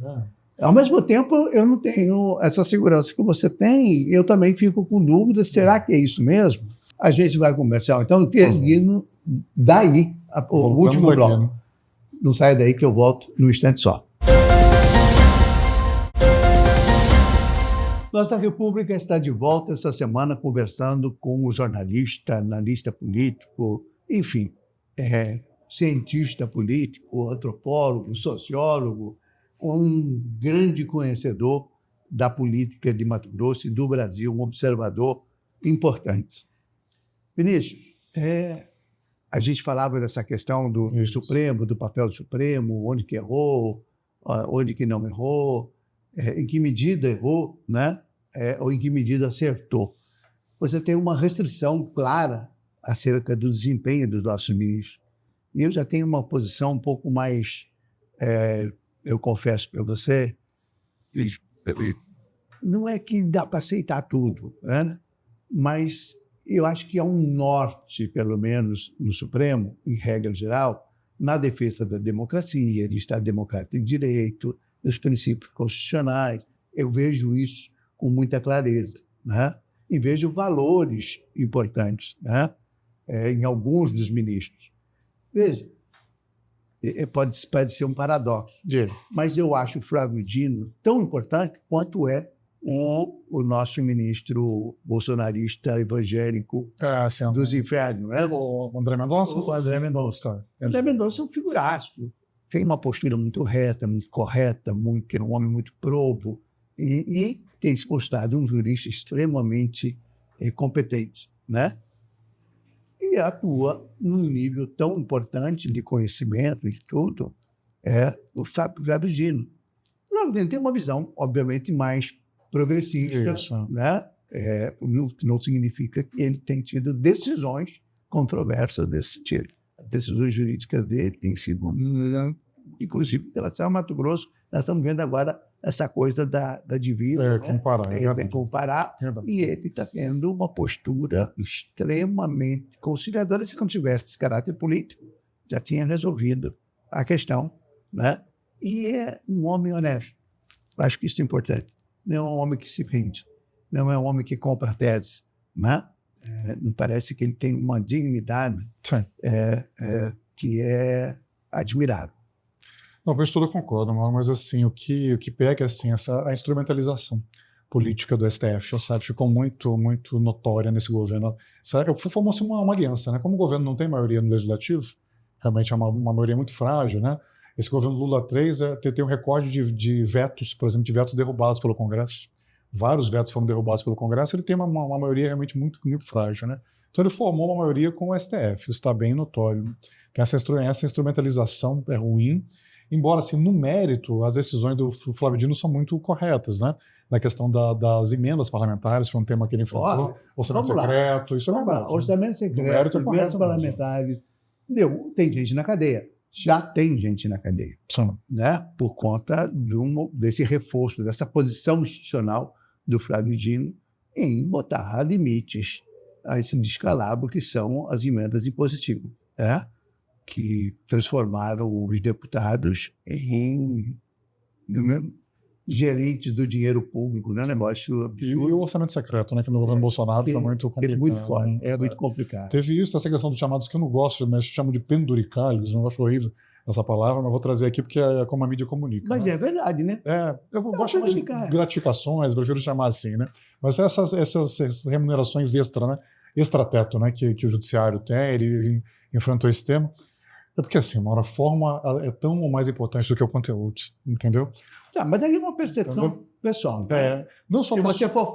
Ao mesmo tempo, eu não tenho essa segurança que você tem, eu também fico com dúvidas, será que é isso mesmo? A gente vai conversar, então, termino daí, o último bloco. Não sai daí que eu volto num instante só. Nossa República está de volta essa semana conversando com um jornalista, analista político, enfim, cientista político, antropólogo, sociólogo, um grande conhecedor da política de Mato Grosso e do Brasil, um observador importante. Vinícius, a gente falava dessa questão do Supremo, do papel do Supremo, onde que errou, onde que não errou, em que medida errou, né? Ou em que medida acertou. Você tem uma restrição clara acerca do desempenho dos nossos ministros. E eu já tenho uma posição um pouco mais, eu confesso para você, não é que dá para aceitar tudo, né? Mas eu acho que há um norte, pelo menos, no Supremo, em regra geral, na defesa da democracia, de Estado Democrático de Direito, dos princípios constitucionais. Eu vejo isso com muita clareza, né? E vejo valores importantes, né? Em alguns dos ministros. Veja, pode ser um paradoxo, mas eu acho o Flávio Dino tão importante quanto o nosso ministro bolsonarista evangélico dos infernos, né? O André Mendonça? O André Mendonça. O André Mendonça é um figuraço. Tem uma postura muito reta, muito correta, um homem muito probo e tem se mostrado um jurista extremamente competente, né? E atua num nível tão importante de conhecimento e de tudo, o Flávio Dino. Ele tem uma visão, obviamente, mais progressista, né? Não significa que ele tem tido decisões controversas desse sentido. As decisões jurídicas dele têm sido, inclusive, em relação ao Mato Grosso, nós estamos vendo agora essa coisa da divisa. Comparar. E ele está tendo uma postura extremamente conciliadora. Se não tivesse esse caráter político, já tinha resolvido a questão, né? E é um homem honesto. Acho que isso é importante. Não é um homem que se rende, não é um homem que compra teses, né? Não parece que ele tem uma dignidade que é admirável. Não, com isso tudo eu concordo, mas assim, o que pega é assim, a instrumentalização política do STF, sabe? Ficou muito, muito notória nesse governo. Formou-se uma aliança, né? Como o governo não tem maioria no legislativo, realmente é uma maioria muito frágil, né? Esse governo Lula 3 tem um recorde de vetos, por exemplo, de vetos derrubados pelo Congresso. Vários vetos foram derrubados pelo Congresso, ele tem uma maioria realmente muito, muito frágil, né? Então ele formou uma maioria com o STF, isso está bem notório, né? Essa instrumentalização é ruim, embora, assim, no mérito, as decisões do Flávio Dino são muito corretas, né? Na questão das emendas parlamentares, foi um tema que ele enfrentou, orçamento secreto, isso é verdade. Orçamento secreto, emendas parlamentares. Tem gente na cadeia. Já tem gente na cadeia, né? Por conta desse reforço, dessa posição institucional do Flávio Dino em botar limites a esse descalabro que são as emendas impositivas, né? Que transformaram os deputados em gerentes do dinheiro público, né? Negócio absurdo. E o orçamento secreto, né? Que no governo Bolsonaro foi muito complicado. Muito forte, muito complicado. Teve isso, essa questão dos chamados que eu não gosto, mas chamo de penduricalhos, eu acho horrível essa palavra, mas vou trazer aqui porque é como a mídia comunica. Mas né? É verdade, né? Eu gosto de chamar de gratificações, prefiro chamar assim, né? Mas essas remunerações extra, né? Extrateto, né? Que o judiciário tem, ele enfrentou esse tema. É porque, assim, a forma é tão ou mais importante do que o conteúdo, entendeu? Mas daí é uma percepção pessoal. Né? Não só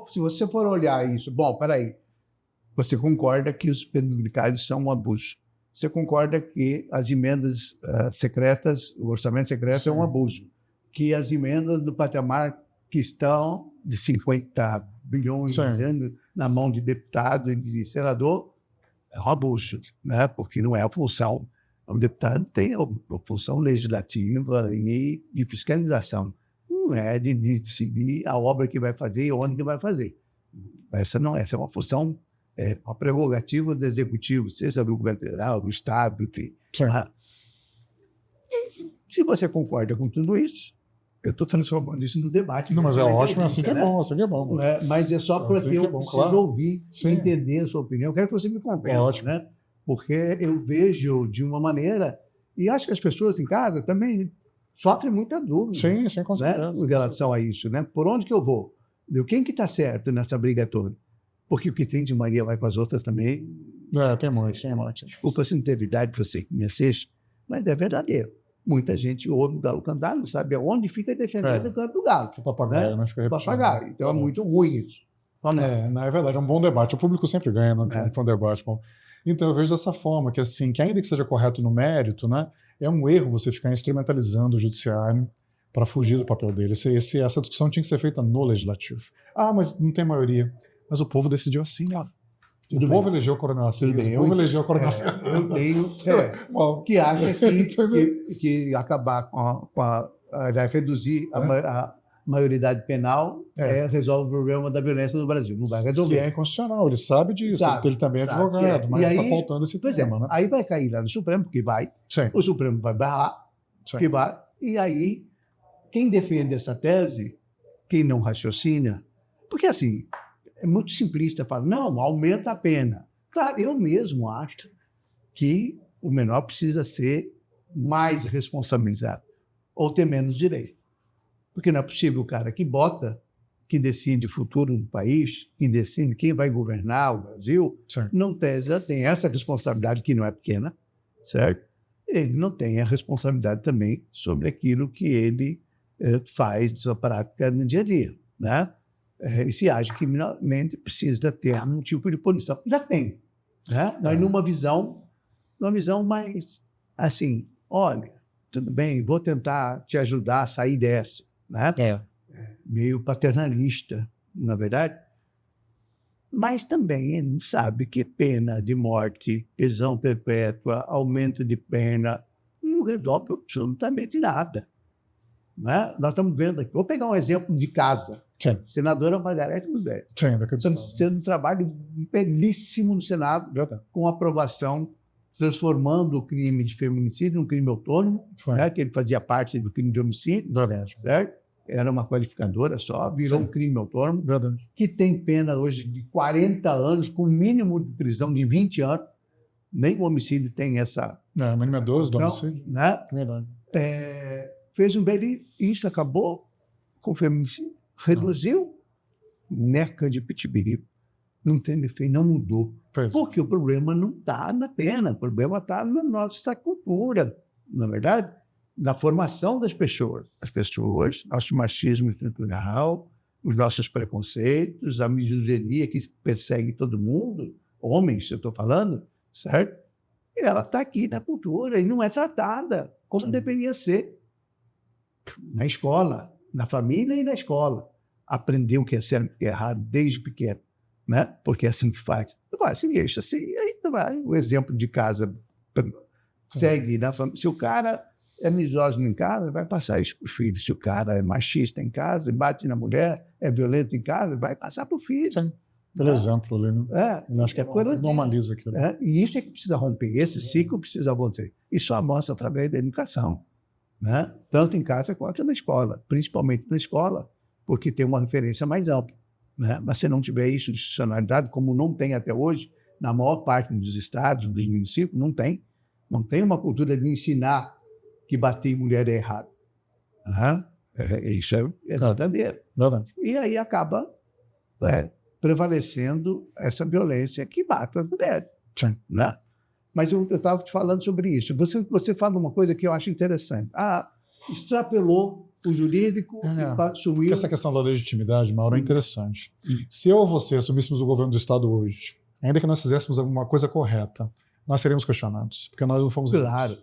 se você for olhar isso, peraí, você concorda que os penduricalhos são um abuso. Você concorda que as emendas secretas, o orçamento secreto é um abuso. Que as emendas do patamar que estão de 50 bilhões na mão de deputado e de senador é um abuso, né? Porque não é a função. O deputado tem a função legislativa e de fiscalização. Não é de decidir a obra que vai fazer e onde que vai fazer. Essa é uma função, uma prerrogativa do executivo, seja do governo federal, do Estado, enfim. Se você concorda com tudo isso, eu estou transformando isso no debate. Não, mas é ótimo, assim que é bom, assim que é bom. Mas é só porque eu preciso ouvir, entender a sua opinião. Eu quero que você me convença, né? Porque eu vejo de uma maneira, e acho que as pessoas em casa também sofrem muita dúvida. Sim, com certeza. Né, em relação a isso, né? Por onde que eu vou? Quem que está certo nessa briga toda? Porque o que tem de Maria vai com as outras também. Tem muito. Desculpa se não teve idade para você conhecer, mas é verdadeiro. Muita gente ouve o galo cantar, não sabe aonde fica defendendo o canto do galo. O papagaio, né? Fica repetindo. Papagaio. Então é muito ruim isso. É verdade, é um bom debate. O público sempre ganha, né? Com um debate. Bom. Então eu vejo dessa forma, que assim, que ainda que seja correto no mérito, né, é um erro você ficar instrumentalizando o judiciário para fugir do papel dele. Essa discussão tinha que ser feita no legislativo. Mas não tem maioria. Mas o povo decidiu assim, ó. O povo elegeu o Coronel Assis, o povo elegeu o Coronel Fernando. Eu tenho que acha que acabar vai reduzir a maioridade penal resolve o problema da violência no Brasil. Não vai resolver. Que é inconstitucional, ele sabe disso, ele também é advogado, mas está pautando esse tema. Né? Aí vai cair lá no Supremo, porque vai. Sim. O Supremo vai barrar, que vai, e aí quem defende essa tese, quem não raciocina, porque assim, é muito simplista falar, não, aumenta a pena. Claro, eu mesmo acho que o menor precisa ser mais responsabilizado ou ter menos direito. Porque não é possível o cara que que decide o futuro do país, que decide quem vai governar o Brasil, não tem essa responsabilidade que não é pequena, certo? Ele não tem a responsabilidade também sobre aquilo que ele faz de sua prática no dia a dia, né? E se age criminalmente, precisa ter um tipo de punição. Já tem, né? Nós numa visão mais assim, olha, tudo bem, vou tentar te ajudar a sair dessa, né? Meio paternalista, na verdade. Mas também ele sabe que pena de morte, prisão perpétua, aumento de pena, não resolve absolutamente nada. Né? Nós estamos vendo aqui. Vou pegar um exemplo de casa. Sim. Senadora Margarete Guzmão. Estamos tendo um trabalho belíssimo no Senado, com aprovação, transformando o crime de feminicídio num crime autônomo, né? Que ele fazia parte do crime de homicídio. Certo? Era uma qualificadora só, virou um crime autônomo, que tem pena hoje de 40 anos, com mínimo de prisão de 20 anos. Nem o homicídio tem essa... Não, mínimo é 12 do homicídio. Né? Fez um belo... Isso acabou com o feminicídio. Reduziu neca de pitibirico. Não tem efeito, não mudou. Porque o problema não está na pena, o problema está na nossa cultura, na verdade, na formação das pessoas. As pessoas, nosso machismo estrutural, os nossos preconceitos, a misoginia que persegue todo mundo, homens, eu estou falando, certo? E ela está aqui na cultura e não é tratada como deveria ser. Na escola, na família e na escola. Aprender o que é certo e o que é errado desde pequeno, né? Porque é assim que faz. Vai, se deixa assim, aí vai. O exemplo de casa segue na família. Se o cara é misógino em casa, vai passar isso para o filho. Se o cara é machista em casa, bate na mulher, é violento em casa, vai passar para o filho. Sim. Pelo exemplo ali, né? Acho que normaliza aquilo. E isso é que precisa romper. Esse ciclo precisa acontecer. E só mostra através da educação. Né? Tanto em casa quanto na escola, principalmente na escola, porque tem uma referência mais ampla. Né? Mas se não tiver isso de institucionalidade, como não tem até hoje, na maior parte dos estados, dos municípios, não tem uma cultura de ensinar que bater em mulher é errado. Isso é verdadeiro. E aí acaba prevalecendo essa violência que bate as mulheres. Né? Mas eu estava te falando sobre isso. Você fala uma coisa que eu acho interessante. Extrapolou o jurídico e assumiu... Porque essa questão da legitimidade, Mauro, é interessante. Se eu ou você assumíssemos o governo do Estado hoje, ainda que nós fizéssemos alguma coisa correta, nós seríamos questionados, porque nós não fomos... Claro.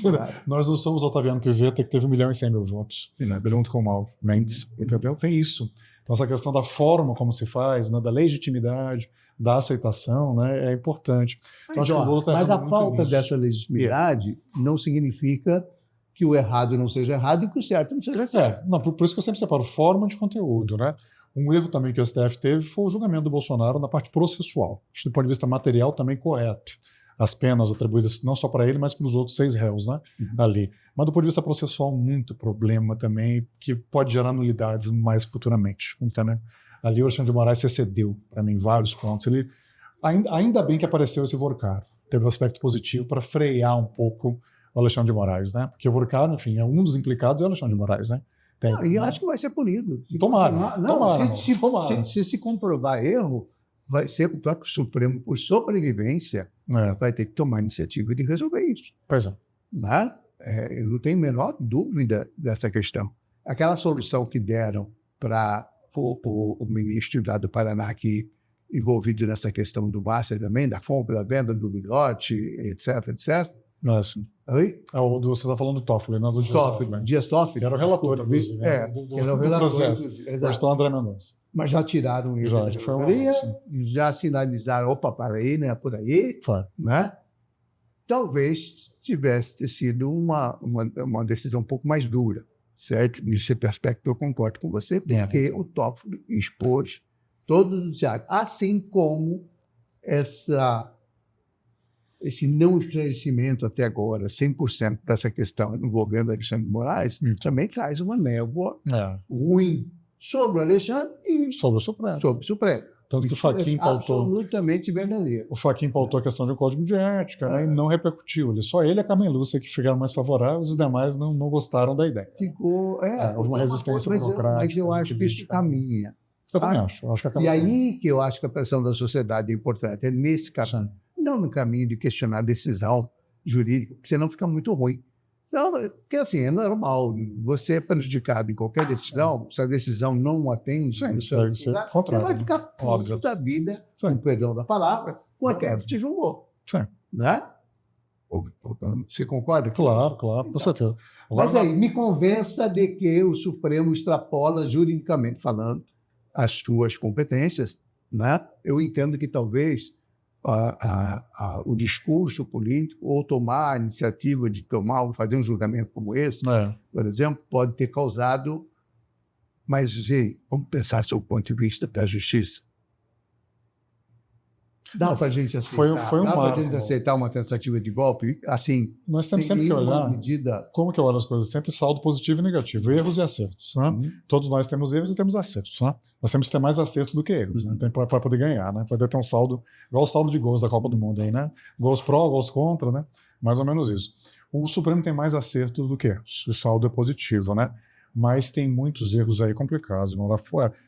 Claro. Nós não somos Otaviano Pivetta, que teve 1.100.000 votos, junto com o Mauro Mendes. Entendeu? Tem isso. Então, essa questão da forma como se faz, né, da legitimidade, da aceitação, né, é importante. Então, mas a falta dessa legitimidade não significa que o errado não seja errado e que o certo não seja certo. Por isso que eu sempre separo forma de conteúdo. Né? Um erro também que o STF teve foi o julgamento do Bolsonaro na parte processual. Acho, do ponto de vista material, também correto. As penas atribuídas não só para ele, mas para os outros 6 réus, né, ali. Mas do ponto de vista processual, muito problema também, que pode gerar nulidades mais futuramente. Entendeu? Ali o Alexandre de Moraes se excedeu, para mim, em vários pontos. Ele, ainda bem que apareceu esse Vorcaro. Teve um aspecto positivo para frear um pouco o Alexandre de Moraes, né? Porque o Vorcaro, enfim, é um dos implicados, é o Alexandre de Moraes, né? E eu acho que vai ser punido. Tomara. Se se comprovar erro, vai ser o próprio Supremo, por sobrevivência, vai ter que tomar iniciativa de resolver isso. Pois é. Né? Eu não tenho a menor dúvida dessa questão. Aquela solução que deram para o ministro lá do Paraná, aqui, envolvido nessa questão do Master também, da compra, da venda do bilhote, etc. Nossa. Oi? Você está falando do Toffoli, não do Dias Toffoli. Que era o relator, inclusive. Era o relator, processo. Hoje está o André Mendonça. Mas já tiraram ele da diretoria, já sinalizaram, opa, para aí, né, por aí. Né? Talvez tivesse sido uma decisão um pouco mais dura, certo? Nesse aspecto eu concordo com você, porque o Toffoli expôs todos os diários, assim como esse não esclarecimento até agora, 100% dessa questão envolvendo Alexandre de Moraes, também traz uma névoa ruim sobre o Alexandre e sobre o Supremo. Tanto que o Fachin pautou... Absolutamente verdadeiro. O Fachin pautou a questão de um código de ética, né, e não repercutiu. Só ele e a Carmen Lúcia que ficaram mais favoráveis, os demais não gostaram da ideia. Houve uma resistência burocrática. Mas eu acho que isso caminha. Eu também acho. E aí que eu acho que a pressão da sociedade é importante. É nesse caminho. Não no caminho de questionar a decisão jurídica, porque senão fica muito ruim. Então, porque assim, é normal. Você é prejudicado em qualquer decisão, se a decisão não atende, você vai ficar puto da vida, com perdão da palavra, com aquela que te julgou. Né? Você concorda? Claro, com certeza. Mas aí, me convença de que o Supremo extrapola, juridicamente falando, as suas competências. Né? Eu entendo que talvez o discurso político ou tomar a iniciativa de fazer um julgamento como esse, por exemplo, pode ter causado... Mas, vamos pensar sob o ponto de vista da justiça. Dá para a gente aceitar uma tentativa de golpe? Assim, nós temos sempre que olhar como que eu olho as coisas, sempre saldo positivo e negativo, erros e acertos. Né? Todos nós temos erros e temos acertos. Né? Nós temos que ter mais acertos do que erros, né? Para poder ganhar, né? Poder ter um saldo, igual o saldo de gols da Copa do Mundo, aí, né? Gols pró, gols contra, né? Mais ou menos isso. O Supremo tem mais acertos do que erros, o saldo é positivo, né? Mas tem muitos erros aí complicados.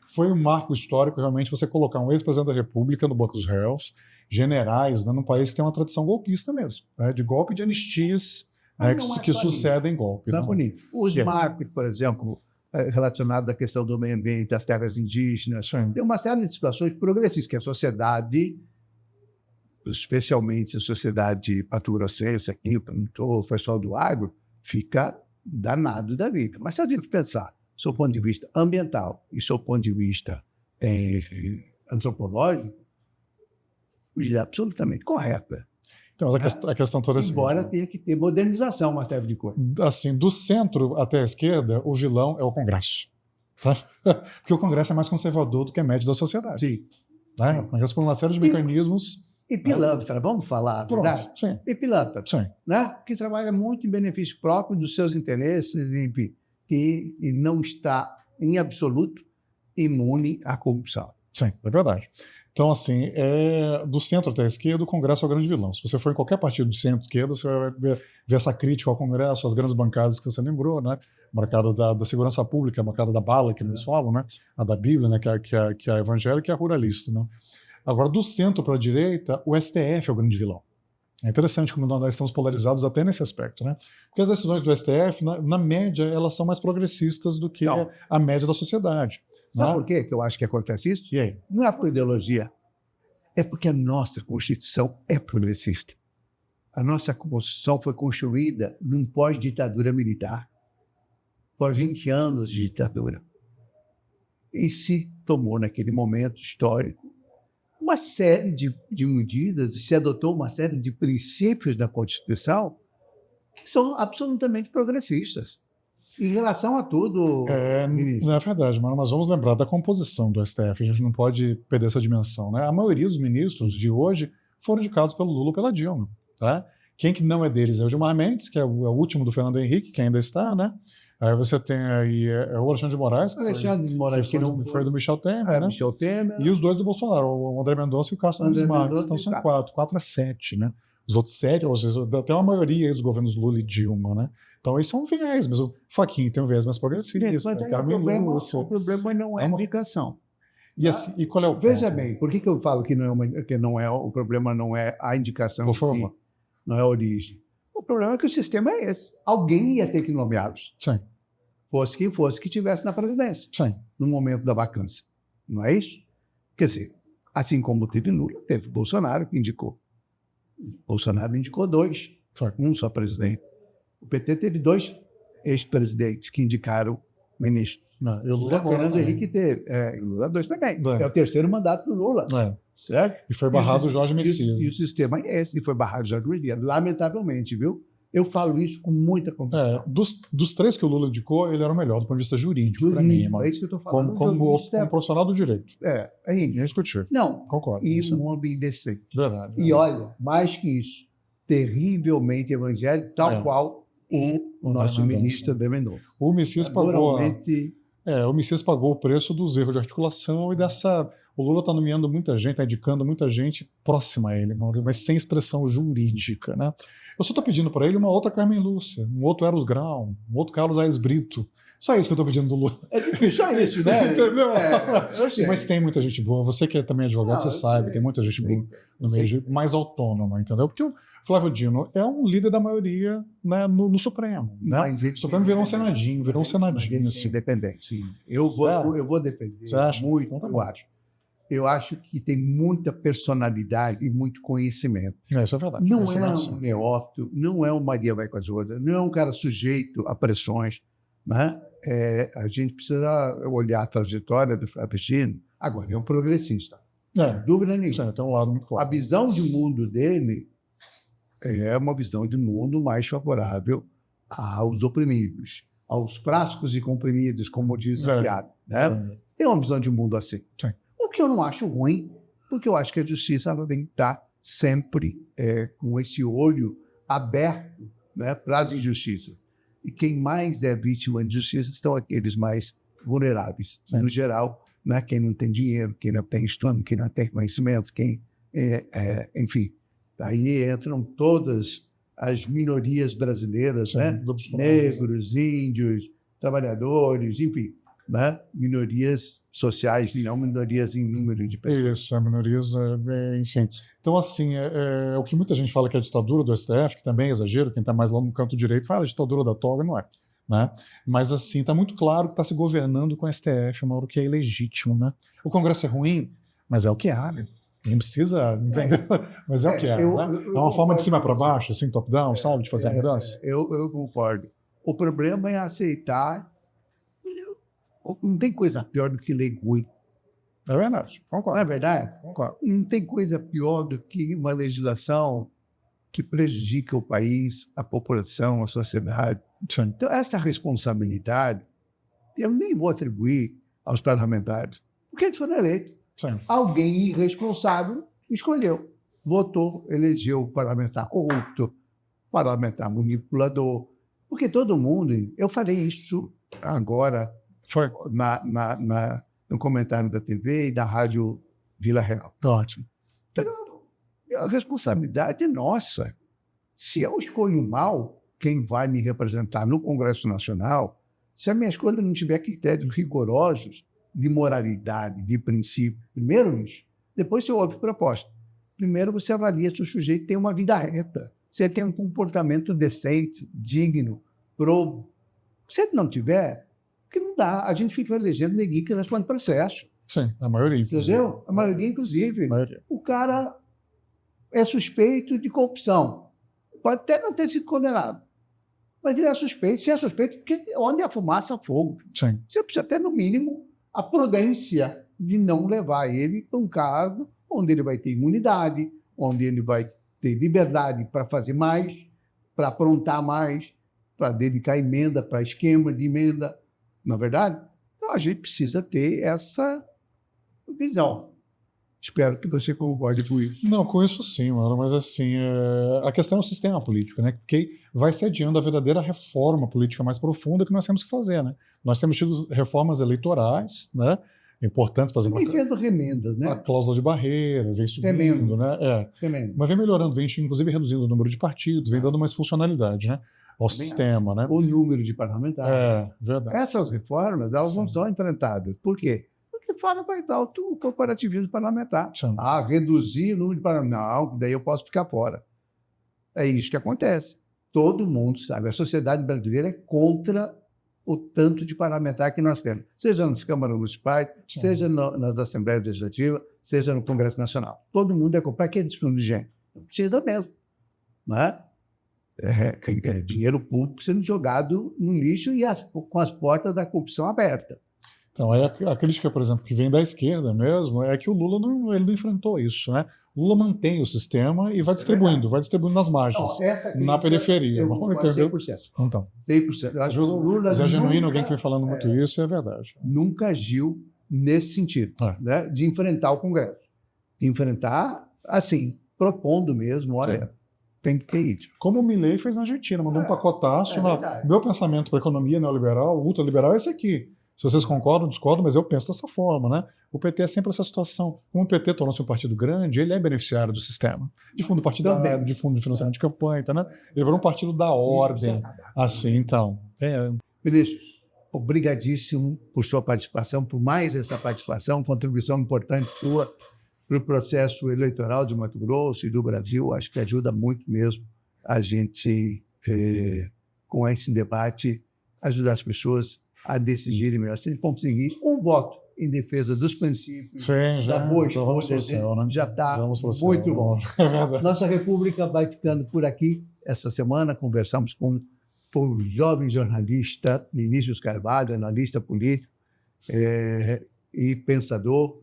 Foi um marco histórico realmente você colocar um ex-presidente da República no banco dos réus, generais, né, num país que tem uma tradição golpista mesmo, né, de golpe de anistias que sucedem golpes. Os marcos, por exemplo, relacionados à questão do meio ambiente, das terras indígenas, tem uma série de situações progressistas que a sociedade, especialmente a sociedade paturocência aqui, o pessoal do agro, fica danado da vida. Mas se a gente pensar, do seu ponto de vista ambiental e do seu ponto de vista antropológico, é absolutamente correta. Então, mas a questão toda é embora tenha que ter modernização, uma série de coisas. Assim, do centro até a esquerda, o vilão é o Congresso. Tá? Porque o Congresso é mais conservador do que a média da sociedade. Sim. Tá? O Congresso por uma série de mecanismos... E pilantra, vamos falar, verdade? Sim. E pilantra, né? Que trabalha muito em benefício próprio dos seus interesses, enfim, e não está, em absoluto, imune à corrupção. Sim, é verdade. Então, assim, do centro até a esquerda, o Congresso é o grande vilão. Se você for em qualquer partido de centro-esquerda, você vai ver essa crítica ao Congresso, as grandes bancadas que você lembrou, né? A bancada da segurança pública, a bancada da bala, que eles falam, né? A da Bíblia, né? Que é a evangélica e a ruralista, né? Agora, do centro para a direita, o STF é o grande vilão. É interessante como nós estamos polarizados até nesse aspecto, né? Porque as decisões do STF, na média, elas são mais progressistas do que a média da sociedade. Sabe por quê que eu acho que acontece isso? E aí? Não é por ideologia. É porque a nossa Constituição é progressista. A nossa Constituição foi construída num pós-ditadura militar, por 20 anos de ditadura. E se tomou, naquele momento histórico, uma série de medidas, se adotou uma série de princípios da Constituição que são absolutamente progressistas. Em relação a tudo... Não é verdade, mas nós vamos lembrar da composição do STF, a gente não pode perder essa dimensão. Né? A maioria dos ministros de hoje foram indicados pelo Lula ou pela Dilma. Tá? Quem que não é deles é o Gilmar Mendes, que é o último do Fernando Henrique, que ainda está, né? Aí você tem aí o Alexandre de Moraes, que foi do Michel Temer, né? Michel Temer. E os dois do Bolsonaro, o André Mendonça e o Cássio Nunes Marques. Então são 4 a 7, né? Os outros 7, ou seja, até a maioria dos governos Lula e Dilma, né? Então, isso é um viés, mas o Fachin tem um viés mais progressista. O problema não é a indicação. E, assim, e qual é o ponto? Veja bem, por que eu falo que o problema não é a indicação em si, não é a origem? O problema é que o sistema é esse. Alguém ia ter que nomeá-los. Sim. Fosse quem fosse que estivesse na presidência. Sim. No momento da vacância. Não é isso? Quer dizer, assim como teve Lula, teve Bolsonaro que indicou. Bolsonaro indicou 2, um só presidente. O PT teve 2 ex-presidentes que indicaram ministros. E o Lula Fernando Henrique teve. E o Lula 2 também. É o terceiro mandato do Lula. Certo? E foi barrado o Jorge Messias. E o sistema é esse. E foi barrado o Jorge Messias. Lamentavelmente, viu? Eu falo isso com muita convicção. Dos 3 que o Lula indicou, ele era o melhor do ponto de vista jurídico, para mim. É isso que eu estou falando. Como profissional do direito. É indiscutível. Não. Concordo. E um homem decente. Verdade. E olha, mais que isso, terrivelmente evangélico, tal qual o nosso ministro André Mendonça. O Messias pagou o preço dos erros de articulação e dessa... O Lula está nomeando muita gente, está indicando muita gente próxima a ele, mas sem expressão jurídica, né? Eu só estou pedindo para ele uma outra Carmen Lúcia, um outro Eros Grau, um outro Carlos Aires Brito. Só isso que eu estou pedindo do Lula. Só isso, né? Entendeu? Mas tem muita gente boa. Você que é também advogado, você sabe, tem muita gente boa no meio mais autônoma, entendeu? Porque o Flávio Dino é um líder da maioria, né, no Supremo. Né? O Supremo virou um senadinho, assim. Independente, sim. Eu vou defender. Você acha? Muito, eu acho. Eu acho que tem muita personalidade e muito conhecimento. Isso é verdade. Não é um neófito, não é um Maria vai com as outras, não é um cara sujeito a pressões. Né? A gente precisa olhar a trajetória do Flávio Dino. Agora, é um progressista. Sem dúvida nenhuma. Tem um lado muito claro. A visão de mundo dele é uma visão de mundo mais favorável aos oprimidos, aos frascos e comprimidos, como diz a piada. Né? Tem uma visão de mundo assim. Sim. O que eu não acho ruim, porque eu acho que a justiça ela tem que estar sempre com esse olho aberto, né, para as injustiças. E quem mais é vítima de justiça são aqueles mais vulneráveis. No geral, né, quem não tem dinheiro, quem não tem estudo, quem não tem conhecimento, enfim. Daí entram todas as minorias brasileiras, né? Negros, índios, trabalhadores, enfim. Né? Minorias sociais e não minorias em número de pessoas. Isso, minorias, enfim. Então, assim, o que muita gente fala que é a ditadura do STF, que também é exagero, quem está mais lá no canto direito fala a ditadura da toga, não é. Né? Mas, assim, está muito claro que está se governando com o STF, Mauro, que é ilegítimo. Né? O Congresso é ruim, mas é o que há, né? Não precisa, entendeu? Mas é o que é. Né? É uma forma de cima para baixo, assim, top-down, sabe, de fazer a mudança. Eu concordo. O problema é aceitar. Não tem coisa pior do que lei ruim. É verdade, concordo. Não é verdade? Concordo. Não tem coisa pior do que uma legislação que prejudica o país, a população, a sociedade. Sim. Então, essa responsabilidade, eu nem vou atribuir aos parlamentares, porque eles foram eleitos. Sim. Alguém irresponsável escolheu, votou, elegeu o parlamentar corrupto, parlamentar manipulador, porque todo mundo... Eu falei isso agora... Foi no comentário da TV e da Rádio Vila Real. Ótimo. Então, a responsabilidade é nossa. Se eu escolho mal quem vai me representar no Congresso Nacional, se a minha escolha não tiver critérios rigorosos de moralidade, de princípio, primeiro isso, depois você ouve proposta. Primeiro você avalia se o sujeito tem uma vida reta, se ele tem um comportamento decente, digno, probo. Se ele não tiver... Porque não dá. A gente fica elegendo neguinho que responde processo. Sim, a maioria. Entendeu? A maioria, inclusive. O cara é suspeito de corrupção. Pode até não ter sido condenado. Mas ele é suspeito. Se é suspeito, porque onde há fumaça, há fogo. Sim. Você precisa ter, no mínimo, a prudência de não levar ele para um cargo onde ele vai ter imunidade, onde ele vai ter liberdade para fazer mais, para aprontar mais, para dedicar emenda, para esquema de emenda. Na verdade, então a gente precisa ter essa visão. Espero que você concorde com isso. Não, com isso sim, mano, mas assim, a questão é o sistema político, né? Porque vai se adiando a verdadeira reforma política mais profunda que nós temos que fazer, né? Nós temos tido reformas eleitorais, né? É importante fazer E vendo remendas, né? A cláusula de barreira, vem subindo, Remendo. né? Remendo. Mas vem melhorando, vem inclusive reduzindo o número de partidos, vem dando mais funcionalidade, né? Ao sistema, né? O número de parlamentares. Verdade. Essas reformas, elas não são enfrentadas. Por quê? Porque fala mais alto o corporativismo parlamentar. Sim. Reduzir o número de parlamentares. Não, daí eu posso ficar fora. É isso que acontece. Todo mundo sabe. A sociedade brasileira é contra o tanto de parlamentar que nós temos. Seja nas câmaras municipais, seja nas assembleias legislativas, seja no Congresso Nacional. Todo mundo é contra. Para que disponibilizar de gente? Não precisa mesmo. Não é? É dinheiro público sendo jogado no lixo e com as portas da corrupção abertas. Então, a crítica, por exemplo, que vem da esquerda mesmo, é que o Lula não enfrentou isso, né? O Lula mantém o sistema e vai distribuindo nas margens, na periferia. Entendeu? 100%. Então, 100%. Eu acho que o Lula é genuíno alguém que vem falando muito isso, é verdade. Nunca agiu nesse sentido, né? De enfrentar o Congresso. De enfrentar, assim, propondo mesmo, olha... Sim. Tem que ter isso. Como o Milei fez na Argentina, mandou um pacotaço. Meu pensamento para a economia neoliberal, ultraliberal, é esse aqui. Se vocês concordam, discordam, mas eu penso dessa forma, né? O PT é sempre essa situação. Como o PT tornou-se um partido grande, ele é beneficiário do sistema. De fundo partidário, de fundo de financiamento de campanha, tá, né? Ele virou um partido da ordem. Assim, então. Vinícius, obrigadíssimo por sua participação, por mais essa participação, contribuição importante sua para o processo eleitoral de Mato Grosso e do Brasil. Acho que ajuda muito mesmo a gente, com esse debate, ajudar as pessoas a decidirem melhor. Se conseguir um voto em defesa dos princípios, da boa escolha, já está muito bom. Nossa República vai ficando por aqui. Essa semana conversamos com o jovem jornalista Vinícius Carvalho, analista político e pensador.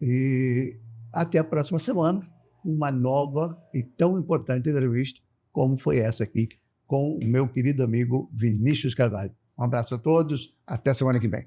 E até a próxima semana, uma nova e tão importante entrevista como foi essa aqui com o meu querido amigo Vinícius Carvalho. Um abraço a todos, até semana que vem.